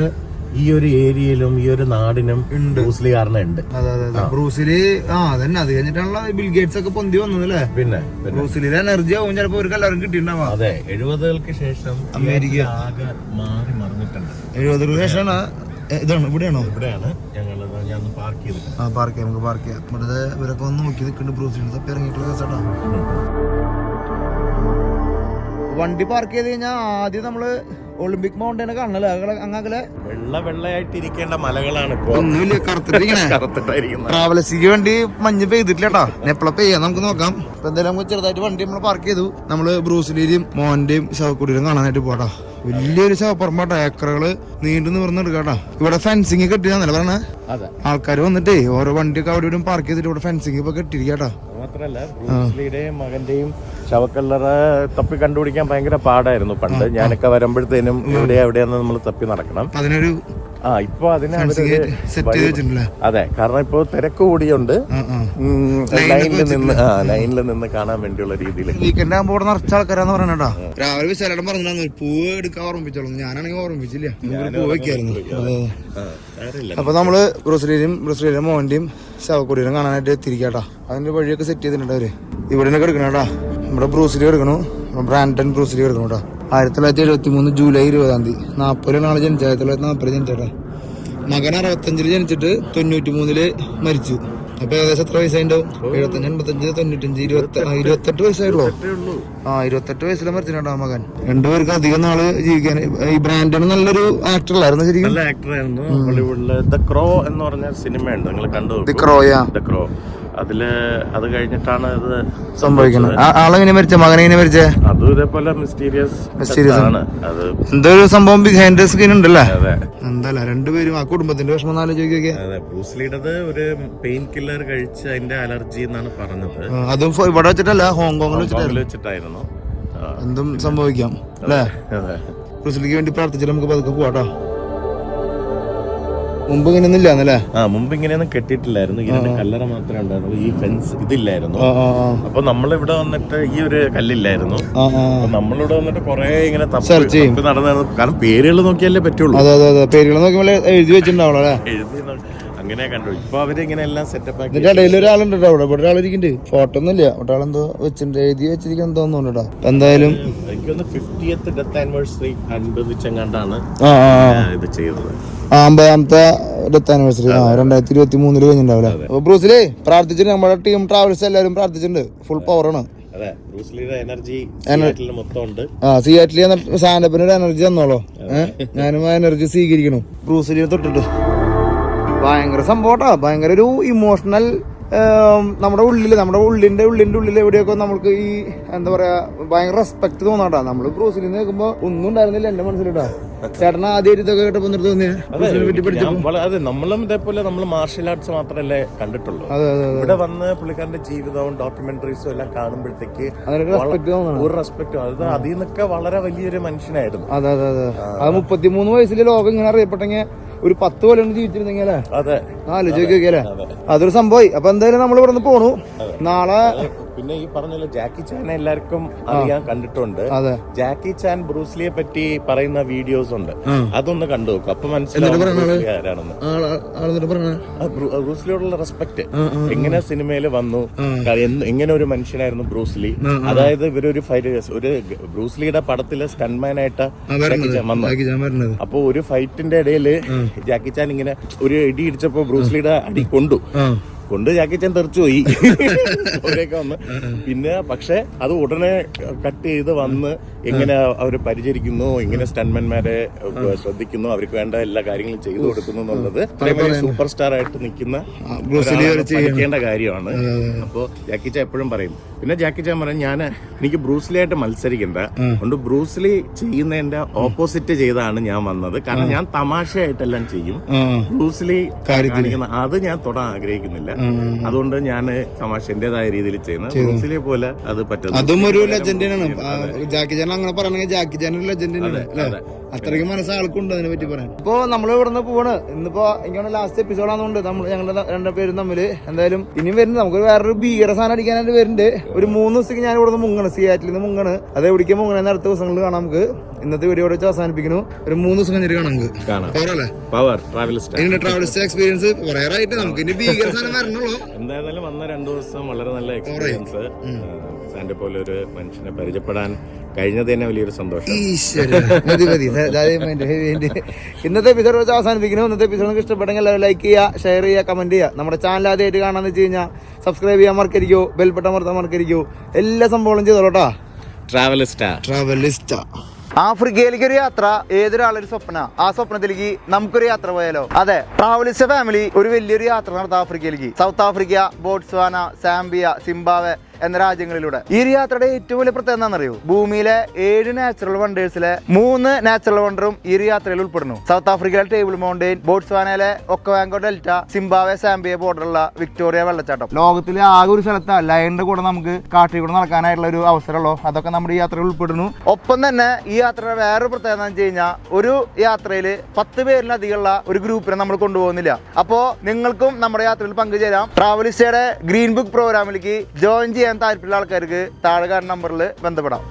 ഈ ഒരു ഏരിയയിലും ഈ ഒരു നാടിനും ബ്രൂസ്ലി കാരണം ഉണ്ട്. ബ്രൂസ്ലി അതന്നെ. അത് കഴിഞ്ഞിട്ടാണല്ലോ ബിൽ ഗേറ്റ്സ് ഒക്കെ പൊന്തി വന്നതല്ലേ. പിന്നെ ബ്രൂസ്ലിയുടെ എനർജി ആവും ചിലപ്പോ ഒരു എല്ലാവർക്കും കിട്ടിയിട്ടുണ്ടാവും. അതെ, 70-കൾക്ക് ശേഷം അമേരിക്ക ആകെ മാറി മറിഞ്ഞിട്ടുണ്ട്. 70-ക്ക് ശേഷമാണ് ഇതാണ്. ഇവിടെയാണോ? ഇവിടെയാണ് ഞാൻ പാർക്ക് ചെയ്തിട്ട്. നമുക്ക് പാർക്ക് ചെയ്യാം. ഇവിടെ ഇവരൊക്കെ ഒന്ന് നോക്കി നിൽക്കുന്നുണ്ട്. ബ്രൂസ്ലിയുടെ തപ്പി ഇറങ്ങിയിട്ടുള്ള കേസാട്ടാ. വണ്ടി പാർക്ക് ചെയ്ത് കഴിഞ്ഞാൽ ആദ്യം നമ്മള് ഒളിമ്പിക് മൗണ്ടനെ കാണണല്ലേ? അങ്ങനെ വെള്ളയായിട്ടിരിക്കേണ്ട മലകളാണ് ഇപ്പൊ. ഒന്നുമില്ല, കറുത്തിട്ടായിരിക്കുന്നത്. ട്രാവലസിക്ക് വേണ്ടി മഞ്ഞ് പെയ്തിട്ടില്ലട്ടാ. എപ്പോഴാ പെയ്യാ നമുക്ക് നോക്കാം. ഇപ്പൊ എന്തായാലും നമുക്ക് ചെറുതായിട്ട് വണ്ടി നമ്മൾ പാർക്ക് ചെയ്തു. നമ്മള് ബ്രൂസ്ലിയും മോന്റെയും ശവക്കുടീരും കാണാനായിട്ട് പോട്ടാ. വലിയൊരു ശവപ്പറമ്പാട്ടാ. ഏക്കറുകള് നീണ്ടു നിവർന്ന് എടുക്കാട്ടാ. ഇവിടെ ഫെൻസിങ് കെട്ടിയാന്നല്ലേ പറഞ്ഞേ? ആൾക്കാർ വന്നിട്ടേ ഓരോ വണ്ടിയൊക്കെ അവിടെ ഇവിടെ പാർക്ക് ചെയ്തിട്ട് ഇവിടെ ഫെൻസിങ് ഇപ്പൊ കെട്ടിയിരിക്കാട്ടാ. മാത്രല്ല ബ്രൂസ്ലിയുടെയും മകന്റെയും ശവക്കല്ലറ തപ്പി കണ്ടുപിടിക്കാൻ ഭയങ്കര പാടായിരുന്നു പണ്ട്. ഞാനൊക്കെ വരുമ്പോഴത്തേനും എവിടെയാന്ന് നമ്മൾ തപ്പി നടക്കണം. അതിനൊരു ഇപ്പൊ അതിന് അതെ, കാരണം ഇപ്പൊ തിരക്ക് കൂടിയുണ്ട്. ലൈനിൽ നിന്ന് കാണാൻ വേണ്ടിയുള്ള രീതിയിൽ വീക്കെൻഡ് ആകുമ്പോ ഇവിടെ നിറച്ച ആൾക്കാരാന്ന് പറയണേട്ടാ. രാവിലെ വിശാലം പറഞ്ഞു പൂവ് എടുക്കാൻ ഓർമ്മിച്ചോളൂ. ഞാനാണെങ്കിൽ ഓർമ്മിച്ചില്ല. പൂവ് വെക്കായിരുന്നു. അപ്പൊ നമ്മള് ബ്രൂസ്ലിയും മോന്റെയും ശവക്കുടീരും കാണാനായിട്ട് എത്തിയിരിക്കാട്ടാ. അതിന്റെ വഴിയൊക്കെ സെറ്റ് ചെയ്തിട്ടുണ്ട് അവര്. ഇവിടെ എടുക്കണേട്ടാ. നമ്മുടെ ബ്രൂസ്ലി എടുക്കണു. ബ്രാൻഡൻ ബ്രൂസ്ലി എടുക്കണോട്ടാ. 1973 ജൂലൈ 20 40 നാളെ ജനിച്ച. 1940 ജനിച്ചേട്ടാ. മകൻ 65 ജനിച്ചിട്ട് 93 മരിച്ചു. അപ്പൊ ഏകദേശം എത്ര വയസ്സായിണ്ടാവും? 75, 85, 95, 28 വയസ്സായുള്ളൂ. 28 വയസ്സിലെ മരിച്ചിട്ടുണ്ടാ മകൻ. രണ്ടുപേർക്ക് അധികം നാള് ജീവിക്കാൻ. ഈ ബ്രാൻഡൻ നല്ലൊരു ആക്ടർ അല്ലായിരുന്നു. ശരിക്കും നല്ല ആക്ടറായിരുന്നു. ഹോളിവുഡില് ദ ക്രോ എന്ന് പറഞ്ഞ സിനിമയുണ്ട്, നിങ്ങൾ കണ്ടു? The crow. അത് കഴിഞ്ഞിട്ടാണ് ഇത് സംഭവിക്കുന്നത്. ആളെങ്ങനെ മരിച്ച? മകനെങ്ങനെ മരിച്ചേ? അതും ഇതേപോലെ മിസ്റ്റീരിയസ് ആണ്. അത് എന്തോ ഒരു സംഭവം ബിഹൈൻഡ് സ്ക്രീൻ ഉണ്ടല്ലേ? എന്തല്ല രണ്ടുപേരും ആ കുടുംബത്തിന്റെ വിഷമം ആലോചിക്കുക. ബ്രൂസ്ലിയുടേത് ഒരു പെയിൻ കില്ലർ കഴിച്ച് അതിന്റെ അലർജി എന്നാണ് പറഞ്ഞത്. അതും ഇവിടെ വെച്ചിട്ടല്ല, ഹോങ്കോങ്ങിൽ വെച്ചിട്ടായിരുന്നു. എന്തും സംഭവിക്കാം അല്ലേ? ബ്രൂസ്ലിക്ക് വേണ്ടി പ്രാർത്ഥിച്ചിട്ട് നമുക്ക് പതുക്കെ പോവാട്ടോ. മുമ്പ് ഇങ്ങനെയൊന്നുമില്ലാന്നല്ലേ? മുമ്പ് ഇങ്ങനെയൊന്നും കെട്ടിയിട്ടില്ലായിരുന്നു. ഇതിന്റെ കല്ലറ മാത്രമേ ഉണ്ടായിരുന്നു. ഈ ഫെൻസ് ഇതില്ലായിരുന്നു. അപ്പൊ നമ്മളിവിടെ വന്നിട്ട് ഈ ഒരു കല്ലില്ലായിരുന്നു. നമ്മളിവിടെ വന്നിട്ട് കൊറേ ഇങ്ങനെ തപ്പി നടന്നു. കാരണം പേരുകൾ നോക്കിയാലേ പറ്റുള്ളൂ. അതെ, പേരുകൾ നോക്കിയാൽ എഴുതി വെച്ചിട്ടുണ്ടാവുള്ളൂ അല്ലേ? അങ്ങനെ കണ്ടു. ഇപ്പൊ അവരിങ്ങനെ എല്ലാം സെറ്റപ്പ് ആക്കി. ഇടയിൽ ഒരാളുണ്ട് അവിടെ. ഇവിടെ ഒരാളിരിക്കുന്നുണ്ട്. ഫോട്ടോ ഒന്നും ഇല്ല. ഒരാളെന്തോ വെച്ചിട്ടുണ്ട്, എഴുതി വെച്ചിരിക്കാൻ തോന്നുന്നുണ്ടോ. എന്തായാലും എനിക്കൊന്ന് 50th ഡെത്ത് ആനിവേഴ്സറി അനുബന്ധിച്ചെങ്ങാണ്ടാണ് ഇത് ചെയ്തത്. 50ാമത്തെ ഡെത്ത് ആനിവേഴ്സറി 2023 കഴിഞ്ഞിട്ടുണ്ടാവില്ല. അപ്പൊ ബ്രൂസിലേ പ്രാർത്ഥിച്ചിട്ട് നമ്മുടെ ടീം ട്രാവൽസ് എല്ലാവരും പ്രാർത്ഥിച്ചിട്ടുണ്ട്. ഫുൾ പവറാണ്. സിയാറ്റിൽ സാൻഡപ്പിന് ഒരു എനർജി തന്നോളോ. ഞാനും ആ എനർജി സ്വീകരിക്കണം ബ്രൂസിലിനെ തൊട്ടിട്ട്. ഭയങ്കര സംഭവട്ടാ, ഭയങ്കര ഒരു ഇമോഷണൽ. നമ്മുടെ ഉള്ളിന്റെ ഉള്ളിൽ എവിടെയൊക്കെ നമുക്ക് ഈ എന്താ പറയാ ഭയങ്കര റെസ്പെക്ട് തോന്നാട്ടാ. നമ്മള് ബ്രൂസിലിന്ന് കേൾക്കുമ്പോ ഒന്നും ഉണ്ടായിരുന്നില്ല എന്റെ മനസ്സിലിട്ടാ. ചേട്ടൻ ആദ്യമായിട്ട് ഇതൊക്കെ കേട്ടപ്പോ അതെ, നമ്മളും ഇതേപോലെ നമ്മൾ മാർഷൽ ആർട്സ് മാത്രമല്ലേ കണ്ടിട്ടുള്ളൂ. ഇവിടെ വന്ന് പുള്ളിക്കാരന്റെ ജീവിതവും ഡോക്യുമെന്ററീസും എല്ലാം കാണുമ്പോഴത്തേക്ക് ഒരു റെസ്പെക്ട്, അത് അതിൽ നിന്നൊക്കെ വളരെ വലിയൊരു മനുഷ്യനായിരുന്നു. അതെ അതെ അതെ. അത് 33 വയസ്സിലെ ലോകം ഇങ്ങനെ അറിയപ്പെട്ടെങ്കിൽ ഒരു 10 കൊല്ലം ജീവിച്ചിരുന്നെങ്കിലേ. അതെ, ആലോചിക്കല്ലേ, അതൊരു സംഭവമായി. അപ്പൊ എന്തായാലും നമ്മൾ ഇവിടെ നിന്ന് പോണു നാളെ. പിന്നെ ഈ പറഞ്ഞല്ലോ ജാക്കി ചാനെ എല്ലാവർക്കും അറിയാൻ കണ്ടിട്ടുണ്ട്. ജാക്കി ചാൻ ബ്രൂസ്ലിയെ പറ്റി പറയുന്ന വീഡിയോസ് ഉണ്ട്, അതൊന്ന് കണ്ടു നോക്കും. അപ്പൊ മനസ്സിലാവും ബ്രൂസ്ലിയോടുള്ള റെസ്പെക്ട്, എങ്ങനെ സിനിമയിൽ വന്നു, എങ്ങനെ ഒരു മനുഷ്യനായിരുന്നു ബ്രൂസ്ലി. അതായത് ഇവരൊരു ഒരു ബ്രൂസ്ലിയുടെ പടത്തിലെ സ്റ്റൺമാനായിട്ട് ജാക്കി ചാൻ വന്നു. അപ്പൊ ഒരു ഫൈറ്റിന്റെ ഇടയില് ജാക്കി ചാൻ ഇങ്ങനെ ഒരു ഇടി ഇടിച്ചപ്പോ ബ്രൂസ്ലിയുടെ അടി കൊണ്ട് ജാക്കി ചാൻ തെറിച്ചു പോയി. വന്ന് പിന്നെ പക്ഷെ അത് ഉടനെ കട്ട് ചെയ്ത് വന്ന് എങ്ങനെ അവര് പരിചരിക്കുന്നു, എങ്ങനെ സ്റ്റൺമാൻമാരെ ശ്രദ്ധിക്കുന്നു, അവർക്ക് വേണ്ട എല്ലാ കാര്യങ്ങളും ചെയ്തു കൊടുക്കുന്നു എന്നുള്ളത് സൂപ്പർ സ്റ്റാർ ആയിട്ട് നിൽക്കുന്ന പഠിക്കേണ്ട കാര്യമാണ്. അപ്പോ ജാക്കി ചാൻ എപ്പോഴും പറയും. പിന്നെ ജാക്കി ചാൻ പറയും, എനിക്ക് ബ്രൂസ്ലി ആയിട്ട് മത്സരിക്കണ്ട, അതുകൊണ്ട് ബ്രൂസ്ലി ചെയ്യുന്നതിന്റെ ഓപ്പോസിറ്റ് ചെയ്താണ് ഞാൻ വന്നത്. കാരണം ഞാൻ തമാശയായിട്ടെല്ലാം ചെയ്യും, ബ്രൂസ്ലി കാണിക്കുന്ന അത് ഞാൻ തൊടാൻ ആഗ്രഹിക്കുന്നില്ല. അതുകൊണ്ട് ഞാൻ തമാശ എന്റേതായ രീതിയിൽ ചെയ്യുന്നത്. ബ്രൂസ്ലിയെ പോലെ അത് പറ്റും. അതും ഒരു ലെജൻഡിനാണ്. ജാക്കി ചാൻ അങ്ങനെ പറയണെങ്കിൽ ജാക്കി ചാൻ ഒരു ലെജൻഡിനാണ്. അത്രയ്ക്ക് മനസ്സ് ആൾക്കുണ്ട് അതിനെ പറ്റി പറയാൻ. ഇപ്പൊ നമ്മൾ ഇവിടുന്ന് പോവാണ്. ഇന്നിപ്പോ ഇങ്ങനെ ലാസ്റ്റ് എപ്പിസോഡാണെന്നുണ്ട് ഞങ്ങളുടെ രണ്ടുപേരും തമ്മില്. എന്തായാലും ഇനിയും വരുന്നുണ്ട്. നമുക്ക് വേറൊരു ഭീകര സാധനം അടിക്കാനായിട്ട് വരുന്നുണ്ട്. ഒരു 3 ദിവസത്തേക്ക് ഞാൻ ഇവിടുന്ന് മുങ്ങണ്, സിയാറ്റിൽ നിന്ന് മുങ്ങണ്. അത് എവിടേക്ക് മുങ്ങണെന്ന് അടുത്ത ദിവസങ്ങളിൽ കാണാം. നമുക്ക് ഇന്നത്തെ വീഡിയോ വെച്ച് അവസാനിപ്പിക്കുന്നു. ഒരു 3 ദിവസം കഴിഞ്ഞിട്ട് കാണാം. ട്രാവലിസ്റ്റ് എക്സ്പീരിയൻസ് പറയാറായിട്ട് നമുക്ക് ഇനി ഭീകര സാധനം വരണല്ലോ. എന്തായാലും വന്ന 2 ദിവസം വളരെ നല്ല എക്സ്പീരിയൻസ്. സാന്റെ പോലെ ഒരു മനുഷ്യനെ പരിചയപ്പെടാൻ കഴിഞ്ഞത് തന്നെ വലിയൊരു സന്തോഷം. ഇന്നത്തെ എപ്പിസോഡ് വെച്ച് അവസാനിപ്പിക്കുന്നു. ഇന്നത്തെ എപ്പിസോഡ് നിങ്ങൾക്ക് ഇഷ്ടപ്പെട്ടെങ്കിൽ എല്ലാവരും ലൈക്ക് ചെയ്യുക, ഷെയർ ചെയ്യുക, കമന്റ് ചെയ്യുക. നമ്മുടെ ചാനൽ ആദ്യമായിട്ട് കാണാന്ന് വെച്ച് കഴിഞ്ഞാൽ സബ്സ്ക്രൈബ് ചെയ്യാൻ മറക്കരിക്കോ, ബെൽ ബട്ടൺ അമർത്താൻ മറക്കരിക്കോ. എല്ലാ സംഭവങ്ങളും ചെയ്തോളൂട്ടാ. ട്രാവലിസ്റ്റ ആഫ്രിക്കയിലേക്ക് ഒരു യാത്ര ഏതൊരാളൊരു സ്വപ്ന. ആ സ്വപ്നത്തിലേക്ക് നമുക്കൊരു യാത്ര പോയാലോ? അതെ, ട്രാവലിസ്റ്റ് ഫാമിലി ഒരു വലിയൊരു യാത്ര നടത്താം ആഫ്രിക്കയിലേക്ക്. South Africa, Botswana, Zambia, Zimbabwe എന്ന രാജ്യങ്ങളിലൂടെ. ഈ ഒരു യാത്രയുടെ ഏറ്റവും വലിയ പ്രത്യേകത എന്താണെന്നറിയോ? ഭൂമിയിലെ 7 നാച്ചുറൽ വണ്ടേഴ്സിലെ 3 നാച്ചുറൽ വണ്ടറും ഈ ഒരു യാത്രയിൽ ഉൾപ്പെടുന്നു. സൗത്ത് ആഫ്രിക്കയിലെ ടേബിൾ മൗണ്ടെയിൻ, ബോട്സ്വാനയിലെ ഒക്കവാങ്കോ ഡെൽറ്റ, സിംബാബ്വെ സാംബിയ ബോർഡറുള്ള വിക്ടോറിയ വെള്ളച്ചാട്ടം. ലോകത്തിലെ ആകെ ഒരു സ്ഥലത്ത് ലയണിന്റെ കൂടെ നമുക്ക് കാട്ടിൽ കൂടെ നടക്കാനായിട്ടുള്ള ഒരു അവസരമുള്ളൂ. അതൊക്കെ നമ്മുടെ ഈ യാത്രയിൽ ഉൾപ്പെടുന്നു. ഒപ്പം തന്നെ ഈ യാത്രയുടെ വേറൊരു പ്രത്യേകത എന്ന് വെച്ച് കഴിഞ്ഞാൽ ഒരു യാത്രയിൽ 10 പേരിലധികമുള്ള ഒരു ഗ്രൂപ്പിനെ നമ്മൾ കൊണ്ടുപോകുന്നില്ല. അപ്പോ നിങ്ങൾക്കും നമ്മുടെ യാത്രയിൽ പങ്കുചേരാം. ട്രാവലിസ്റ്റയുടെ ഗ്രീൻ ബുക്ക് പ്രോഗ്രാമിലേക്ക് ജോയിൻ ചെയ്യാൻ താല്പര്യമുള്ള ആൾക്കാർക്ക് താഴെ കാണുന്ന നമ്പറിൽ ബന്ധപ്പെടാം.